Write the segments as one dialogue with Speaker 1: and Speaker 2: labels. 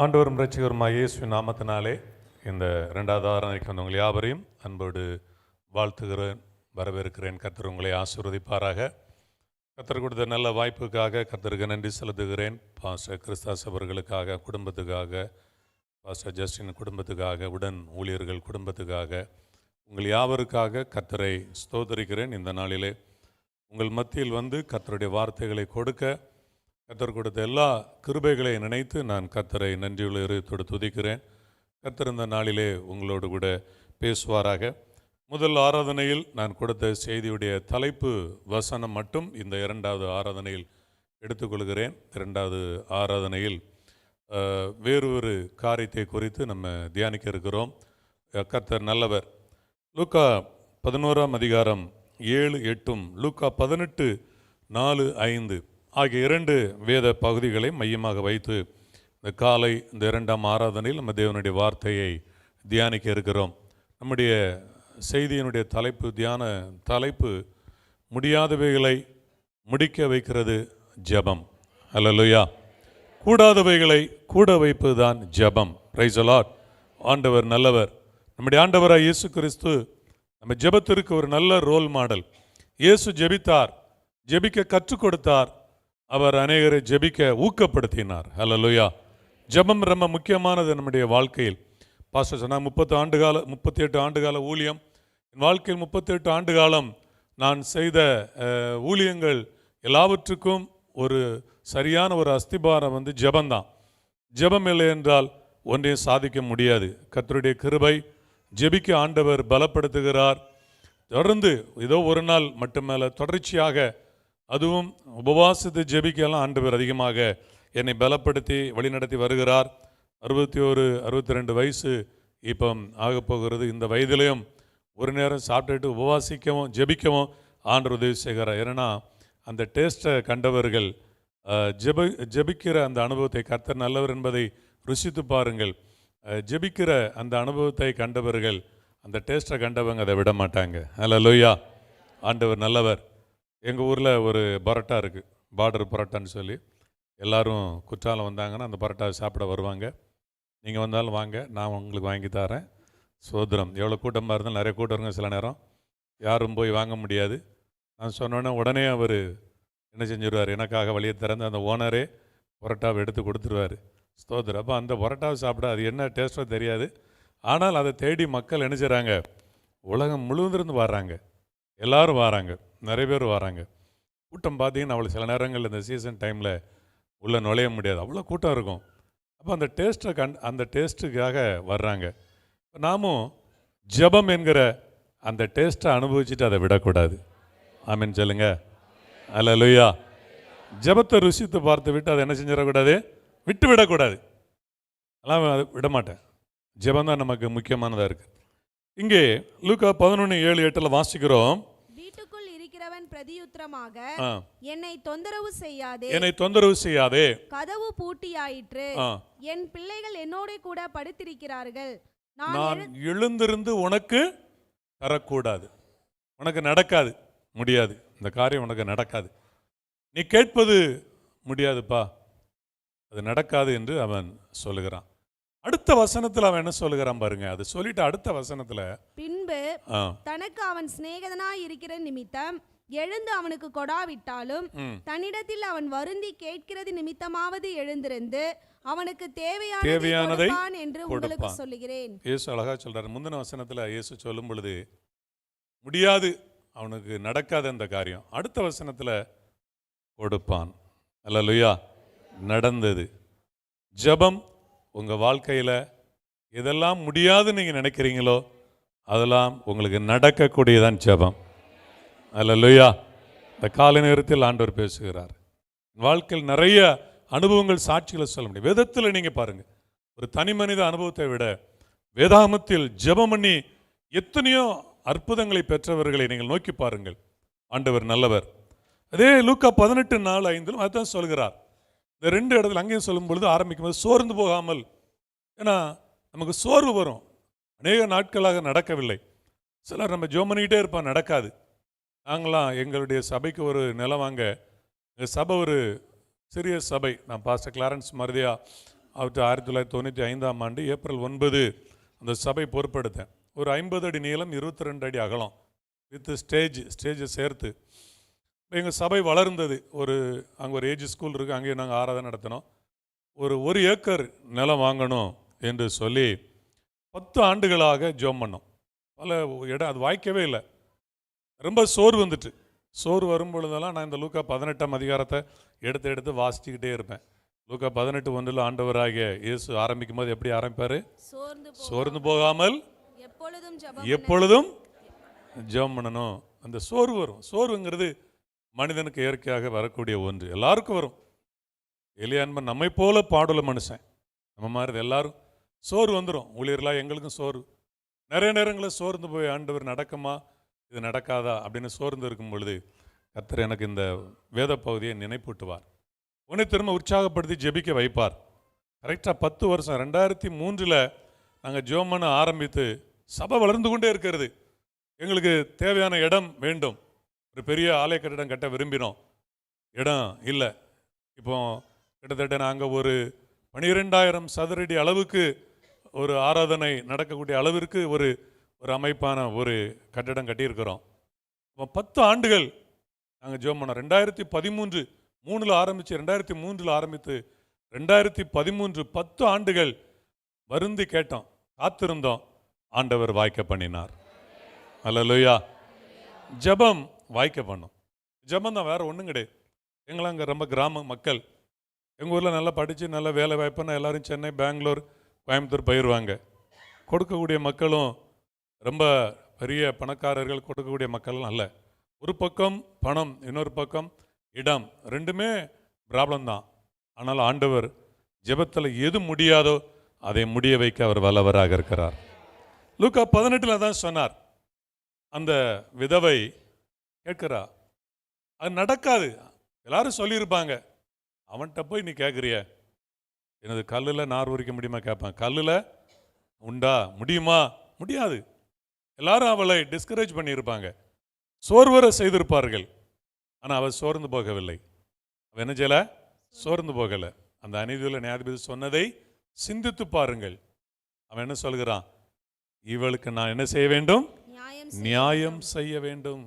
Speaker 1: ஆண்டவரும் இரட்சகருமாகிய இயேசுவின் நாமத்தினாலே இந்த 2வது ஆராதனைக்கு வந்தவங்கள் யாவரையும் அன்போடு வாழ்த்துகிறேன், வரவேற்கிறேன். கர்த்தர் உங்களை ஆசீர்வதிப்பாராக. கர்த்தர் கொடுத்த நல்ல வாய்ப்புக்காக கர்த்தருக்கு நன்றி செலுத்துகிறேன். பாஸ்டர் கிறிஸ்தாஸ் அவர்களுக்காக, குடும்பத்துக்காக, பாஸ்டர் ஜஸ்டின் குடும்பத்துக்காக, உடன் ஊழியர்கள் குடும்பத்துக்காக, உங்கள் யாவருக்காக கர்த்தரை ஸ்தோத்தரிக்கிறேன். இந்த நாளிலே உங்கள் மத்தியில் வந்து கர்த்தருடைய வார்த்தைகளை கொடுக்க கர்த்தர் கொடுத்த எல்லா கிருபைகளை நினைத்து நான் கர்த்தரை நன்றியுள்ள இதயத்தோடு துதிக்கிறேன். கர்த்தர் இந்த நாளிலே உங்களோடு கூட பேசுவாராக. முதல் ஆராதனையில் நான் கொடுத்த செய்தியுடைய தலைப்பு வசனம் மட்டும் இந்த 2வது ஆராதனையில் எடுத்துக்கொள்கிறேன். 2வது ஆராதனையில் வேறு ஒரு காரியத்தை குறித்து நம்ம தியானிக்க இருக்கிறோம். கர்த்தர் நல்லவர். லூக்கா 11ஆம் அதிகாரம் 7-8, லூக்கா 18:4-5 ஆகிய 2 வேத பகுதிகளை மையமாக வைத்து இந்த காலை இந்த 2ஆம் ஆராதனையில் நம்ம தேவனுடைய வார்த்தையை தியானிக்க இருக்கிறோம். நம்முடைய செய்தியினுடைய தலைப்பு முடியாதவைகளை முடிக்க வைக்கிறது ஜெபம். அல்லேலூயா. கூடாதவைகளை கூட வைப்பது தான் ஜெபம். Praise the Lord. ஆண்டவர் நல்லவர். நம்முடைய ஆண்டவராக இயேசு கிறிஸ்து நம்ம ஜெபத்திற்கு ஒரு நல்ல ரோல் மாடல். இயேசு ஜெபித்தார், ஜெபிக்க கற்றுக் கொடுத்தார், அவர் அநேகரை ஜெபிக்க ஊக்கப்படுத்தினார். அல்லேலூயா. ஜெபம் ரொம்ப முக்கியமானது நம்முடைய வாழ்க்கையில். பாஸ்டர் சொன்னால் 38 ஆண்டுகால ஊழியம். என் வாழ்க்கையில் 38 ஆண்டு காலம் நான் செய்த ஊழியங்கள் எல்லாவற்றுக்கும் ஒரு சரியான ஒரு அஸ்திபாரம் வந்து ஜெபந்தான். ஜெபம் இல்லை என்றால் ஒன்றையும் சாதிக்க முடியாது. கர்த்தருடைய கிருபை, ஜெபிக்க ஆண்டவர் பலப்படுத்துகிறார். தொடர்ந்து ஏதோ ஒரு நாள் மட்டுமல்ல, தொடர்ச்சியாக அதுவும் உபவாசத்தை ஜெபிக்கலாம் ஆண்டவர் அதிகமாக என்னை பலப்படுத்தி வழிநடத்தி வருகிறார். 62 வயசு இப்போ ஆகப்போகிறது. இந்த வயதிலையும் ஒரு நேரம் சாப்பிட்டுட்டு உபவாசிக்கவும் ஜெபிக்கவும் ஆண்டவர் உதவி செய்கிறார். ஏன்னா அந்த டேஸ்ட்டை கண்டவர்கள், ஜெபிக்கிற அந்த அனுபவத்தை, கர்த்தர் நல்லவர் என்பதை ருசித்து பாருங்கள். ஜெபிக்கிற அந்த அனுபவத்தை கண்டவர்கள், அந்த டேஸ்ட்டை கண்டவங்க அதை விட மாட்டாங்க. அல்லேலூயா. ஆண்டவர் நல்லவர். எங்கள் ஊரில் ஒரு பரோட்டா இருக்குது, பார்டர் பரோட்டான்னு சொல்லி. எல்லோரும் குற்றாலம் வந்தாங்கன்னா அந்த பரோட்டா சாப்பிட வருவாங்க. நீங்கள் வந்தாலும் வாங்க, நான் உங்களுக்கு வாங்கி தரேன். சோதரம். எவ்வளோ கூட்டமாக இருந்தாலும் நிறைய கூட்டம் இருங்க. சில நேரம் யாரும் போய் வாங்க முடியாது. நான் சொன்னோன்னே உடனே அவர் என்ன செஞ்சிருவார், எனக்காக வழியை திறந்து அந்த ஓனரே பரோட்டாவை எடுத்து கொடுத்துருவார். ஸ்தோத்திரம். அப்போ அந்த பரோட்டாவை சாப்பிட அது என்ன டேஸ்ட்டோ தெரியாது. ஆனால் அதை தேடி மக்கள் என்ன செய்கிறாங்க, உலகம் முழுவதிலிருந்து வர்றாங்க. எல்லோரும் வராங்க, நிறைய பேர் வராங்க. கூட்டம் பார்த்தீங்கன்னா அவ்வளோ சில நேரங்களில் இந்த சீசன் டைமில் உள்ளே நுழைய முடியாது, அவ்வளோ கூட்டம் இருக்கும். அப்போ அந்த அந்த டேஸ்ட்டுக்காக வர்றாங்க. நாமும் ஜெபம் என்கிற அந்த டேஸ்ட்டை அனுபவிச்சுட்டு அதை விடக்கூடாது. ஆமீன் சொல்லுங்க. அல்லேலூயா. ஜெபத்தை ருசித்து பார்த்து விட்டு அதை என்ன செஞ்சிடக்கூடாது, விட்டு விடக்கூடாது. அதெல்லாம் விட மாட்டேன். ஜெபம் தான் நமக்கு முக்கியமானதாக இருக்குது. இங்கே லூக்கா 11:7-8 வாசிக்கிறோம்.
Speaker 2: வீட்டுக்குள் இருக்கிறவன் பிரதியுத்தரமாக, என்னை தொந்தரவு செய்யாதே, கதவு பூட்டியாயிற்று, என் பிள்ளைகள் என்னோட கூட படுத்திருக்கிறார்கள், நான்
Speaker 1: எழுந்திருந்து உனக்கு தரக்கூடாது. உனக்கு நடக்காது, முடியாது, இந்த காரியம் உனக்கு நடக்காது, நீ கேட்பது முடியாதுப்பா, அது நடக்காது என்று அவன் சொல்லுகிறான். அடுத்த வசனத்தில் அவன் என்ன சொல்லுகிறான் பாருங்க. அது சொல்லிட்டு அடுத்த வசனத்தில்,
Speaker 2: பின்பு தனக்கு அவன் சிநேகிதனாய் இருக்கிற நிமித்தம் எழுந்து அவனுக்கு கொடாவிட்டாலும் தன்னிடத்தில் அவன் வருந்தி கேட்கிறது நிமித்தமாவது எழுந்திருந்து அவனுக்கு தேவையானதை என்று உங்களுக்கு சொல்லுகிறேன்.
Speaker 1: இயேசு அழகா சொல்றாரு. முந்தின வசனத்தில் இயேசு சொல்லும் பொழுது முடியாது, அவனுக்கு நடக்காத அந்த காரியம். அடுத்த வசனத்தில் கொடுப்பான். அல்லேலூயா. நடந்தது. ஜெபம் உங்கள் வாழ்க்கையில் எதெல்லாம் முடியாதுன்னு நீங்கள் நினைக்கிறீங்களோ அதெல்லாம் உங்களுக்கு நடக்கக்கூடியதான் ஜெபம். அல்லேலூயா. இந்த காலை நேரத்தில் ஆண்டவர் பேசுகிறார். வாழ்க்கையில் நிறைய அனுபவங்கள், சாட்சிகளை சொல்ல முடியும். வேதத்தில் நீங்கள் பாருங்கள், ஒரு தனி மனித அனுபவத்தை விட வேதாகமத்தில் ஜெபம் பண்ணி எத்தனையோ அற்புதங்களை பெற்றவர்களை நீங்கள் நோக்கி பாருங்கள். ஆண்டவர் நல்லவர். அதே லூக்கா 18:4-5 அதுதான் சொல்கிறார். இந்த 2 இடத்துல அங்கேயும் சொல்லும் பொழுது ஆரம்பிக்கும் போது சோர்ந்து போகாமல், ஏன்னா நமக்கு சோர்வு வரும். அநேக நாட்களாக நடக்கவில்லை. சிலர் நம்ம ஜெபம் பண்ணிக்கிட்டே இருப்பான், நடக்காது. நாங்களாம் எங்களுடைய சபைக்கு ஒரு நிலம் வாங்க, எங்கள் சபை ஒரு சிறிய சபை. நான் பாஸ்டர் கிளாரன்ஸ் மருதியா அவற்றை 1995ஆம் ஆண்டு ஏப்ரல் 9 அந்த சபை பொறுப்பெடுத்தேன். ஒரு 50 அடி நீளம், 22 அடி அகலம், வித் ஸ்டேஜை சேர்த்து. எங்கள் சபை வளர்ந்தது. அங்கே ஒரு ஏஜ் ஸ்கூல் இருக்குது, அங்கேயும் நாங்கள் ஆராதனை நடத்தினோம். ஒரு ஏக்கர் நிலம் வாங்கணும் என்று சொல்லி 10 ஆண்டுகளாக ஜெபம் பண்ணோம். பல இடம் அது வாய்க்கவே இல்லை. ரொம்ப சோறு வந்துட்டு, சோறு வரும்பொழுதெல்லாம் நான் இந்த லூக்கா 18ஆம் அதிகாரத்தை எடுத்து வாசிச்சுக்கிட்டே இருப்பேன். லூக்கா 18:1 ஆண்டவராகிய இயேசு ஆரம்பிக்கும் போது எப்படி ஆரம்பிப்பார்? சோர்ந்து போகாமல் எப்பொழுதும் ஜெபம் பண்ணணும். அந்த சோர்வு வரும். சோர்வுங்கிறது மனிதனுக்கு இயற்கையாக வரக்கூடிய ஒன்று, எல்லாருக்கும் வரும். எலியான்பன் நம்மை போல பாடுள்ள மனுஷன், நம்ம மாதிரி எல்லாரும் சோறு வந்துடும். ஊழியர்களாக எங்களுக்கும் சோறு. நிறைய நேரங்களில் சோர்ந்து போய் ஆண்டவர் நடக்குமா இது நடக்காதா அப்படின்னு சோர்ந்து இருக்கும் பொழுது கர்த்தர் எனக்கு இந்த வேத பகுதியை நினைப்பூட்டுவார். உன்னை திரும்ப உற்சாகப்படுத்தி ஜெபிக்க வைப்பார். கரெக்டாக 10 வருஷம் 2003 நாங்கள் ஜெபம் பண்ண ஆரம்பித்து சபை வளர்ந்து கொண்டே இருக்கிறது. எங்களுக்கு தேவையான இடம் வேண்டும். ஒரு பெரிய ஆலய கட்டிடம் கட்ட விரும்பினோம், இடம் இல்லை. இப்போ கிட்டத்தட்ட நாங்கள் ஒரு 12,000 சதுரடி அளவுக்கு ஒரு ஆராதனை நடக்கக்கூடிய அளவிற்கு ஒரு அமைப்பான ஒரு கட்டிடம் கட்டியிருக்கிறோம். 10 ஆண்டுகள் நாங்கள் ஜெபம் பண்ணோம். 2013 ஆரம்பித்து 2003 ஆரம்பித்து 2013 10 ஆண்டுகள் வருந்தி கேட்டோம், காத்திருந்தோம். ஆண்டவர் வாய்க்க பண்ணினார். அல்லேலூயா. ஜெபம் வாய்க்க பண்ணும். ஜெபம் தான், வேற ஒன்றும் கிடையாது. எங்களாம் அங்கே ரொம்ப கிராம மக்கள். எங்கள் ஊரில் நல்லா படித்து நல்ல வேலை வாய்ப்புன்னா எல்லாரும் சென்னை, பெங்களூர், கோயம்புத்தூர் போயிடுவாங்க. கொடுக்கக்கூடிய மக்களும் ரொம்ப பெரிய பணக்காரர்கள் கொடுக்கக்கூடிய மக்கள்லாம் அல்ல. ஒரு பக்கம் பணம், இன்னொரு பக்கம் இடம், ரெண்டுமே ப்ராப்ளம் தான். ஆனால் ஆண்டவர் ஜெபத்தில் எது முடியாதோ அதை முடிய வைக்க அவர் வல்லவராக இருக்கிறார். லூக்கா 18 தான் சொன்னார். அந்த விதவை கேட்கிறா, அது நடக்காது. எல்லாரும் சொல்லியிருப்பாங்க. அவன்கிட்ட போய் நீ கேட்குறிய, எனது கல்லில் நார் உரிக்க முடியுமா கேட்பான். கல்லில் உண்டா, முடியுமா? முடியாது. எல்லாரும் அவளை டிஸ்கரேஜ் பண்ணியிருப்பாங்க, சோர்வர செய்திருப்பார்கள். ஆனால் அவள் சோர்ந்து போகவில்லை. அவள் என்ன செய்யலை? சோர்ந்து போகலை. அந்த அநீதியுள்ள நியாயாதிபதி சொன்னதை சிந்தித்து பாருங்கள். அவன் என்ன சொல்கிறான்? இவளுக்கு நான் என்ன செய்ய வேண்டும்? நியாயம் செய்ய வேண்டும்.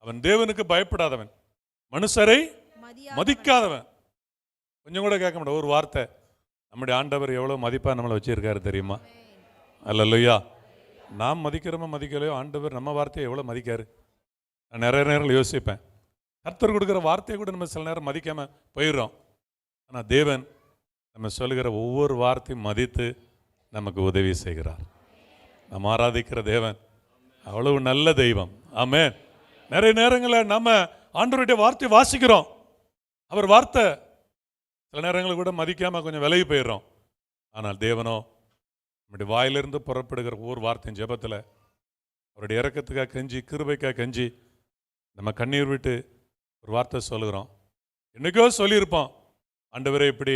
Speaker 1: அவன் தேவனுக்கு பயப்படாதவன், மனுஷரை மதிக்காதவன். கொஞ்சம் கூட கேட்க மாட்டான். ஒரு வார்த்தை, நம்முடைய ஆண்டவர் எவ்வளோ மதிப்பாக நம்மளை வச்சிருக்காரு தெரியுமா? அல்லேலூயா. நாம் மதிக்கிறோமோ மதிக்கலையோ, ஆண்டவர் நம்ம வார்த்தையை எவ்வளோ மதிக்காரு. நான் நிறைய நேரம் யோசிப்பேன். கர்த்தர் கொடுக்குற வார்த்தையை கூட நம்ம சில நேரம் மதிக்காமல் போயிடுறோம். ஆனால் தேவன் நம்ம சொல்லுகிற ஒவ்வொரு வார்த்தையும் மதித்து நமக்கு உதவி செய்கிறார். நம்ம ஆராதிக்கிற தேவன் அவ்வளவு நல்ல தெய்வம். ஆமென். நிறைய நேரங்களில் நம்ம ஆண்டவருடைய வார்த்தையை வாசிக்கிறோம், அவர் வார்த்தை சில நேரங்களில் கூட மதிக்காமல் கொஞ்சம் விலகி போயிடுறோம். ஆனால் தேவனோ நம்முடைய வாயிலிருந்து புறப்படுகிற ஒவ்வொரு வார்த்தையும் ஜெபத்தில் அவருடைய இரக்கத்துக்காக கெஞ்சி, கிருபைக்காக கெஞ்சி நம்ம கண்ணீர் விட்டு ஒரு வார்த்தை சொல்லுகிறோம். என்றைக்கோ சொல்லியிருப்போம், ஆண்டவரே இப்படி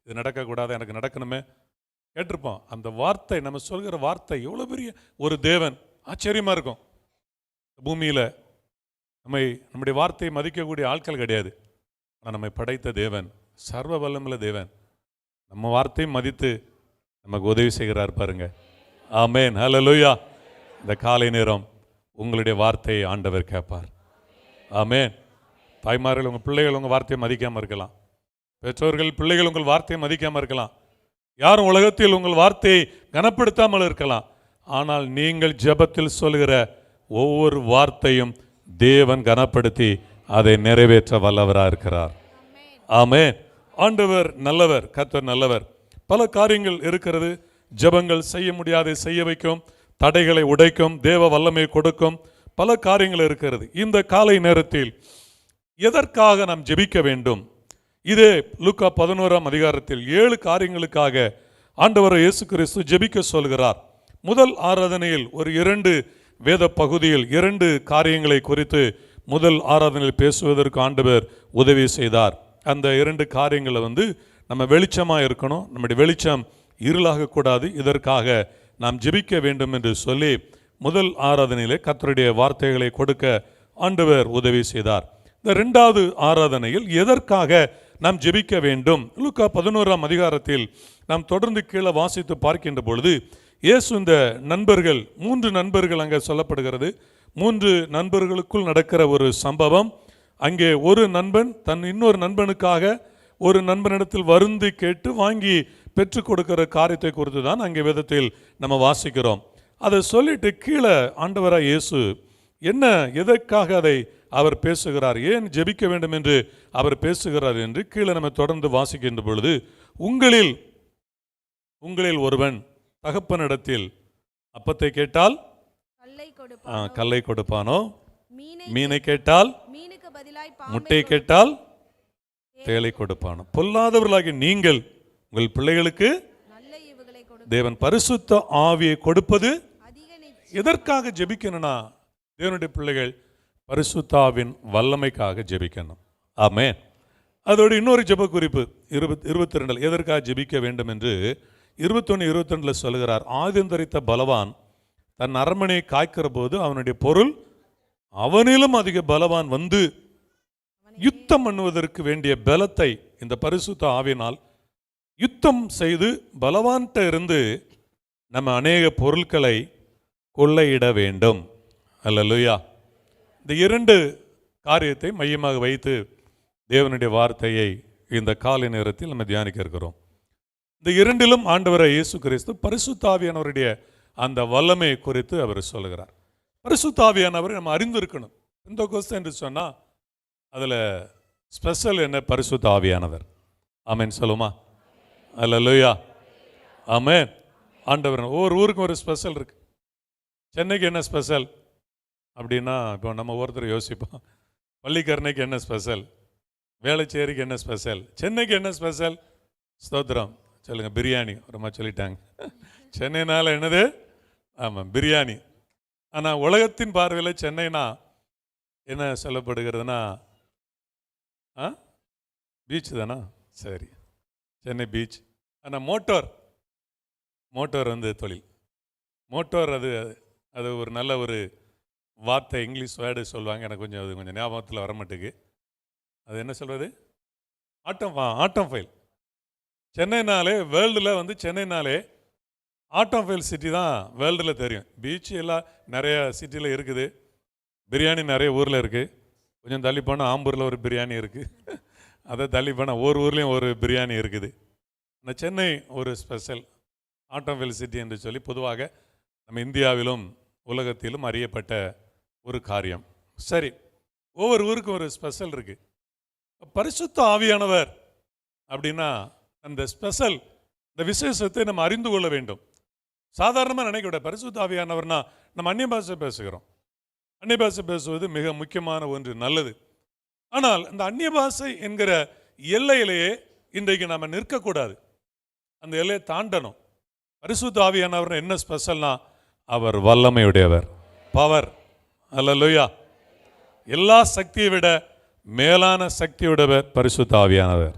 Speaker 1: இது நடக்கக்கூடாது, எனக்கு நடக்கணுமே கேட்டிருப்போம். அந்த வார்த்தை, நம்ம சொல்கிற வார்த்தை எவ்வளோ பெரிய ஒரு தேவன். ஆச்சரியமாக இருக்கும். பூமியில் நம்முடைய வார்த்தையை மதிக்கக்கூடிய ஆட்கள் கிடையாது. ஆனால் நம்மை படைத்த தேவன், சர்வ வல்லமுள்ள தேவன், நம்ம வார்த்தையும் மதித்து நமக்கு உதவி செய்கிறார் பாருங்க. ஆமென். ஹல்லேலூயா. இந்த காலை நேரம் உங்களுடைய வார்த்தையை ஆண்டவர் கேட்பார். ஆமென். தாய்மார்கள், உங்கள் பிள்ளைகள் உங்கள் வார்த்தையை மதிக்காமல் இருக்கலாம். பெற்றோர்கள் பிள்ளைகள் உங்கள் வார்த்தையை மதிக்காமல் இருக்கலாம். யாரும் உலகத்தில் உங்கள் வார்த்தையை கனப்படுத்தாமல் இருக்கலாம். ஆனால் நீங்கள் ஜெபத்தில் சொல்கிற ஒவ்வொரு வார்த்தையும் தேவன் கனப்படுத்தி அதை நிறைவேற்ற வல்லவராக இருக்கிறார். ஆமென். ஆண்டவர் நல்லவர், கர்த்தர் நல்லவர். பல காரியங்கள் இருக்கிறது. ஜெபங்கள் செய்ய முடியாதை செய்ய வைக்கும், தடைகளை உடைக்கும், தேவ வல்லமை கொடுக்கும், பல காரியங்கள் இருக்கிறது. இந்த காலை நேரத்தில் எதற்காக நாம் ஜெபிக்க வேண்டும்? இதே லூக்கா 11ஆம் அதிகாரத்தில் 7 காரியங்களுக்காக ஆண்டவர் இயேசு கிறிஸ்து ஜெபிக்க சொல்கிறார். முதல் ஆராதனையில் ஒரு 2 வேத பகுதியில் 2 காரியங்களை குறித்து முதல் ஆராதனையில் பேசுவதற்கு ஆண்டவர் உதவி செய்தார். அந்த 2 காரியங்களை நம்ம வெளிச்சமாக இருக்கணும், நம்முடைய வெளிச்சம் இருளாகக்கூடாது, இதற்காக நாம் ஜெபிக்க வேண்டும் என்று சொல்லி முதல் ஆராதனையிலே கர்த்தருடைய வார்த்தைகளை கொடுக்க ஆண்டவர் உதவி செய்தார். இந்த 2வது ஆராதனையில் எதற்காக நாம் ஜெபிக்க வேண்டும். லூக்கா 11ஆம் அதிகாரத்தில் நாம் தொடர்ந்து கீழே வாசித்து பார்க்கின்ற பொழுது இயேசு இந்த நண்பர்கள் 3 நண்பர்கள் அங்கே சொல்லப்படுகிறது. 3 நண்பர்களுக்குள் நடக்கிற ஒரு சம்பவம். அங்கே ஒரு நண்பன் தன் இன்னொரு நண்பனுக்காக ஒரு நண்பனிடத்தில் வருந்தி கேட்டு வாங்கி பெற்றுக் கொடுக்கிற காரியத்தை குறித்து தான் அங்கே வேதத்தில் நம்ம வாசிக்கிறோம். அதை சொல்லிட்டு கீழே ஆண்டவராய் இயேசு என்ன, எதற்காக அதை அவர் பேசுகிறார், ஏன் ஜெபிக்க வேண்டும் என்று அவர் பேசுகிறார் என்று கீழே நம்ம தொடர்ந்து வாசிக்கின்ற பொழுது, உங்களில் ஒருவன் தகப்பனிடத்தில் அப்பத்தை கேட்டால் கல்லை கொடுப்பானோ, மீனை கேட்டால் முட்டை கேட்டால் தேளை கொடுப்பானோ? பொல்லாதவர்களாகிய நீங்கள் உங்கள் பிள்ளைகளுக்கு தேவன் பரிசுத்த ஆவியை கொடுப்பது எதற்காக ஜெபிக்கணும்னா, தேவனுடைய பிள்ளைகள் பரிசுத்த ஆவியின் வல்லமைக்காக ஜெபிக்கணும். ஆமென். அதோடு இன்னொரு ஜெப குறிப்பு 22 எதற்காக ஜெபிக்க வேண்டும் என்று 21-22 சொல்கிறார். ஆயுதந்தரித்த பலவான் தன் அரண்மனையை காய்க்கிற போது அவனுடைய பொருள் அவனிலும் அதிக பலவான் வந்து யுத்தம் பண்ணுவதற்கு வேண்டிய பலத்தை இந்த பரிசுத்த ஆவியினால் யுத்தம் செய்து பலவான்கிட்ட இருந்து நம்ம அநேக பொருட்களை கொள்ளையிட வேண்டும். அல்லேலூயா. இந்த 2 காரியத்தை மையமாக வைத்து தேவனுடைய வார்த்தையை இந்த காலை நேரத்தில் நம்ம தியானிக்க இருக்கிறோம். இந்த 2லும் ஆண்டவராய் இயேசு கிறிஸ்து பரிசுத்த ஆவியானவருடைய அந்த வல்லமை குறித்து அவர் சொல்லுகிறார். பரிசுத்த ஆவியானவரை நம்ம அறிந்திருக்கணும். பெந்தெகோஸ்தே என்று சொன்னால் அதில் ஸ்பெஷல் என்ன? பரிசுத்த ஆவியானவர். ஆமென் சொல்லுமா? அல்லேலூயா. ஆமென். ஆண்டவர் ஒவ்வொரு ஊருக்கும் ஒரு ஸ்பெஷல் இருக்கு. சென்னைக்கு என்ன ஸ்பெஷல் அப்படின்னா, இப்போ நம்ம ஒருத்தர் யோசிப்போம், பள்ளிக்கரணைக்கு என்ன ஸ்பெஷல், வேளச்சேரிக்கு என்ன ஸ்பெஷல், சென்னைக்கு என்ன ஸ்பெஷல்? ஸ்தோத்திரம் சொல்லுங்க. பிரியாணி. ரொம்ப சொல்லிட்டாங்க. சென்னைனால என்னது? ஆமாம், பிரியாணி. ஆனால் உலகத்தின் பார்வையில் சென்னைனா என்ன சொல்லப்படுகிறதுனா, பீச் தானா? சரி, சென்னை பீச். ஆனால் மோட்டார் வந்து தொழில். மோட்டார் அது ஒரு நல்ல ஒரு வார்த்தை, இங்கிலீஷ் வேர்டு சொல்லுவாங்க. எனக்கு கொஞ்சம் ஞாபகத்தில் வர மாட்டேங்குது. அது என்ன சொல்கிறது? ஆட்டோமொபைல். சென்னைனாலே வேர்ல்டில் வந்து சென்னைனாலே ஆட்டோமொபைல் சிட்டி தான் வேர்ல்டில் தெரியும். பீச் எல்லாம் நிறைய சிட்டியில் இருக்குது. பிரியாணி நிறைய ஊரில் இருக்குது. கொஞ்சம் தள்ளி போனால் ஆம்பூரில் ஒரு பிரியாணி இருக்குது. அதை தள்ளி போனால் ஒவ்வொரு ஊர்லேயும் ஒரு பிரியாணி இருக்குது. இந்த சென்னை ஒரு ஸ்பெஷல் ஆட்டோமொபைல் சிட்டி என்று சொல்லி பொதுவாக நம்ம இந்தியாவிலும் உலகத்திலும் அறியப்பட்ட ஒரு காரியம். சரி, ஒவ்வொரு ஊருக்கும் ஒரு ஸ்பெஷல் இருக்குது. பரிசுத்த ஆவியானவர் அப்படின்னா அந்த ஸ்பெஷல், இந்த விசேஷத்தை நம்ம அறிந்து கொள்ள வேண்டும். சாதாரணமாக நினைக்க பரிசுத்த ஆவியானவர்னா நம்ம அந்நிய பாஷை பேசுகிறோம். அந்நிய பாஷை பேசுவது மிக முக்கியமான ஒன்று, நல்லது. ஆனால் அந்த அந்நிய பாஷை என்கிற எல்லையிலேயே இன்றைக்கு நம்ம நிற்கக்கூடாது. அந்த எல்லையை தாண்டணும். பரிசுத்த ஆவியானவர் என்ன ஸ்பெஷல்னா, அவர் வல்லமையுடையவர், பவர். அல்லேலூயா. எல்லா சக்தியை விட மேலான சக்தியுடையவர் பரிசுத்த ஆவியானவர்.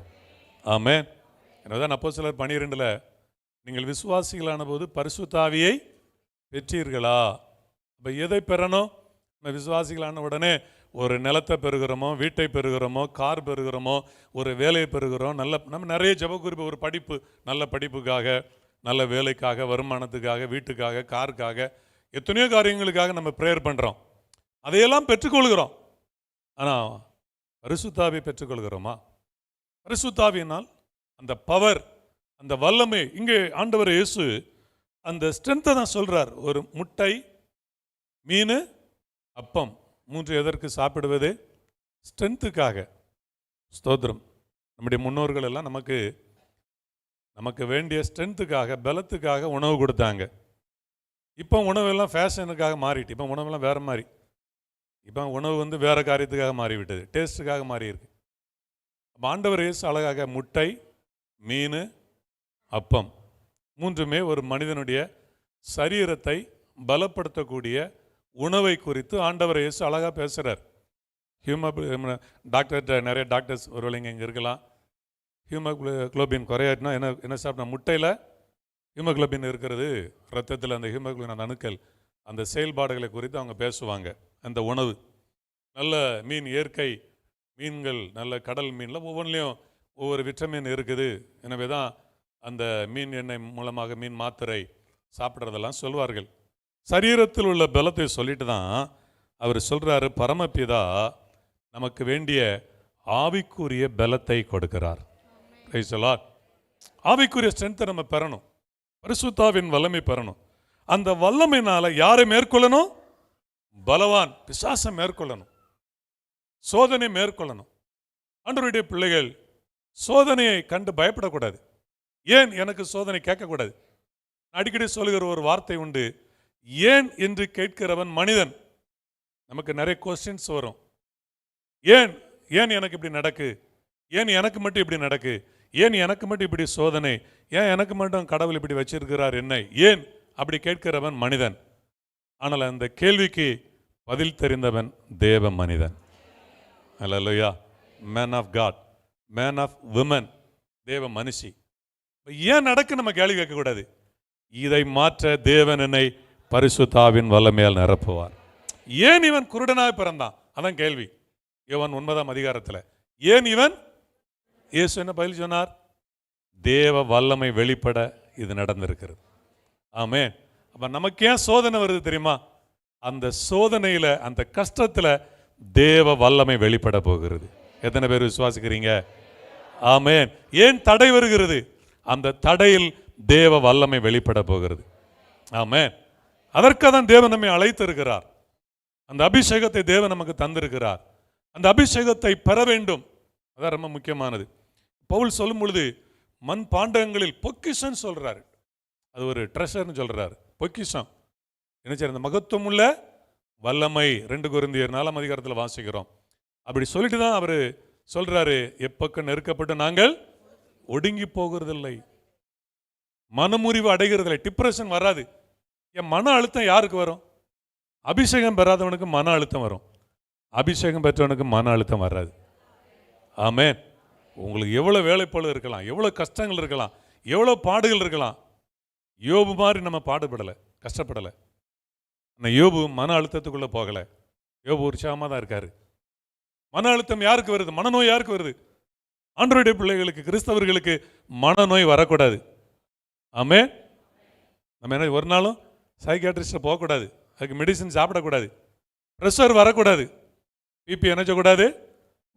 Speaker 1: ஆமென். எனவேதான் அப்போஸ்தலர் 12 நீங்கள் விசுவாசிகளான போது பரிசுத்த ஆவியை பெற்றீர்களா? இப்போ எதை பெறணும்? நம்ம விசுவாசிகளான உடனே ஒரு நிலத்தை பெறுகிறோமோ, வீட்டை பெறுகிறோமோ, கார் பெறுகிறோமோ, ஒரு வேலையை பெறுகிறோம். நம்ம நிறைய ஜெப குறிப்பு, ஒரு படிப்பு, நல்ல படிப்புக்காக, நல்ல வேலைக்காக, வருமானத்துக்காக, வீட்டுக்காக, காருக்காக, எத்தனையோ காரியங்களுக்காக நம்ம ப்ரேயர் பண்ணுறோம். அதையெல்லாம் பெற்றுக்கொள்கிறோம். ஆனால் பரிசுத்தாவியை பெற்றுக்கொள்கிறோமா? பரிசுத்தாவியினால் அந்த பவர், அந்த வல்லமை, இங்கே ஆண்டவர் இயேசு அந்த ஸ்ட்ரென்த்தை தான் சொல்கிறார். ஒரு முட்டை, மீன், அப்பம் 3 எதற்கு சாப்பிடுவது? ஸ்ட்ரென்த்துக்காக. ஸ்தோத்திரம். நம்முடைய முன்னோர்கள் எல்லாம் நமக்கு வேண்டிய ஸ்ட்ரென்த்துக்காக, பலத்துக்காக உணவு கொடுத்தாங்க. இப்போ உணவெல்லாம் ஃபேஷனுக்காக மாறிட்டு, இப்போ உணவெல்லாம் வேறு மாதிரி. இப்போ உணவு வந்து வேறு காரியத்துக்காக மாறிவிட்டது, டேஸ்ட்டுக்காக மாறி இருக்கு. ஆண்டவர் இயேசு அழகாக முட்டை, மீன், அப்பம் 3மே ஒரு மனிதனுடைய சரீரத்தை பலப்படுத்தக்கூடிய உணவை குறித்து ஆண்டவர் இயேசு அழகாக பேசுகிறார். நிறைய டாக்டர்ஸ் ஒருவேளை இங்கே இருக்கலாம். ஹியூமோக்ளோபின் குறையாட்டினா என்ன சாப்பிட்டா? முட்டையில் ஹியூமோக்ளோபின் இருக்கிறது, ரத்தத்தில் அந்த ஹியூமோக்ளோபின் அந்த அணுக்கள், அந்த செயல்பாடுகளை குறித்து அவங்க பேசுவாங்க. அந்த உணவு நல்ல மீன், இயற்கை மீன்கள், நல்ல கடல் மீனில் ஒவ்வொன்றிலையும் ஒவ்வொரு விட்டமின் இருக்குது. எனவே தான் அந்த மீன் எண்ணெய் மூலமாக மீன் மாத்திரை சாப்பிட்றதெல்லாம் சொல்வார்கள். சரீரத்தில் உள்ள பலத்தை சொல்லிட்டு தான் அவர் சொல்கிறாரு, பரமபிதா நமக்கு வேண்டிய ஆவிக்குரிய பலத்தை கொடுக்கிறார். Praise the Lord. ஆவிக்குரிய ஸ்ட்ரென்த்தை நம்ம பெறணும், பரிசுத்தாவின் வல்லமை பெறணும். அந்த வல்லமையினால யாரை மேற்கொள்ளணும்? பலவான் பிசாசை மேற்கொள்ளணும், சோதனை மேற்கொள்ளணும். ஆண்டவருடைய பிள்ளைகள் சோதனையை கண்டு பயப்படக்கூடாது. ஏன் எனக்கு சோதனை கேட்கக்கூடாது. அடிக்கடி சொல்லுகிற ஒரு வார்த்தை உண்டு, ஏன் என்று கேட்கிறவன் மனிதன். நமக்கு நிறைய கொஸ்டின்ஸ் வரும். ஏன் ஏன் எனக்கு இப்படி நடக்கு, ஏன் எனக்கு மட்டும் இப்படி நடக்கு, ஏன் எனக்கு மட்டும் இப்படி சோதனை, ஏன் எனக்கு மட்டும் கடவுள் இப்படி வச்சிருக்கிறார் என்னை, ஏன் அப்படி கேட்கிறவன் மனிதன். ஆனால் அந்த கேள்விக்கு பதில் தெரிந்தவன் தேவ மனிதன். Hallelujah. Man of God, man of women, தேவ மனுஷி. ஏன் நடக்கு நம்ம கேள்வி கேட்கக்கூடாது. இதை மாற்ற தேவன் என்னை பரிசுத்தாவின் வல்லமையால் நிரப்புவார். ஏன் இவன் குருடனாக பிறந்தான், அதான் கேள்வி. யோவான் 9ஆம் அதிகாரத்தில் ஏன் இவன், இயேசு என்ன பதில் சொன்னார்? தேவ வல்லமை வெளிப்பட இது நடந்திருக்கிறது. ஆமென். அப்ப நமக்கு ஏன் சோதனை வருது தெரியுமா? அந்த சோதனையில, அந்த கஷ்டத்துல தேவ வல்லமை வெளிப்பட போகிறது. எத்தனை பேர் விசுவாசிக்கிறீங்க? ஆமென். ஏன் தடை வருகிறது? அந்த தடையில் தேவ வல்லமை வெளிப்பட போகிறது. ஆமென். அதற்காக தான் தேவன் நம்மை அழைத்திருக்கிறார். அந்த அபிஷேகத்தை தேவன் நமக்கு தந்திருக்கிறார். அந்த அபிஷேகத்தை பெற வேண்டும். அதான் ரொம்ப முக்கியமானது. பவுல் சொல்லும் பொழுது மண் பாண்டங்களில் பொக்கிஷம் சொல்றாரு. அது ஒரு ட்ரெஷர்னு சொல்றாரு, பொக்கிஷம். என்ன செய்ய, அந்த மகத்துவம் உள்ள வல்லமை 2 கொரிந்தியர் 4ஆம் அதிகாரத்தில் வாசிக்கிறோம். அப்படி சொல்லிட்டு தான் அவர் சொல்றாரு, எப்பக்கம் நெருக்கப்பட்டு நாங்கள் ஒடுங்கி போகிறதில்லை, மனமுறிவு அடைகிறதில்லை. டிப்ரெஷன் வராது. என் மன அழுத்தம் யாருக்கு வரும்? அபிஷேகம் பெறாதவனுக்கு மன அழுத்தம் வரும், அபிஷேகம் பெற்றவனுக்கு மன அழுத்தம் வராது. ஆமென். உங்களுக்கு எவ்வளோ வேலைப்பளு இருக்கலாம், எவ்வளோ கஷ்டங்கள் இருக்கலாம், எவ்வளோ பாடுகள் இருக்கலாம். யோபு மாதிரி நம்ம பாடுபடலை, கஷ்டப்படலை. ஆனால் யோபு மன அழுத்தத்துக்குள்ளே போகலை. யோபு உற்சாகமாக தான் இருக்காரு. மன அழுத்தம் யாருக்கு வருது? மனநோய் யாருக்கு வருது? ஆண்டவருடைய பிள்ளைகளுக்கு, கிறிஸ்தவர்களுக்கு மனநோய் வரக்கூடாது. ஆமென். நம்ம என்ன ஒரு நாளும் சைக்கியாட்ரிஸ்ட்டில் போகக்கூடாது, அதுக்கு மெடிசன் சாப்பிடக்கூடாது, ப்ரெஷர் வரக்கூடாது, பிபி என்னச்சக்கூடாது,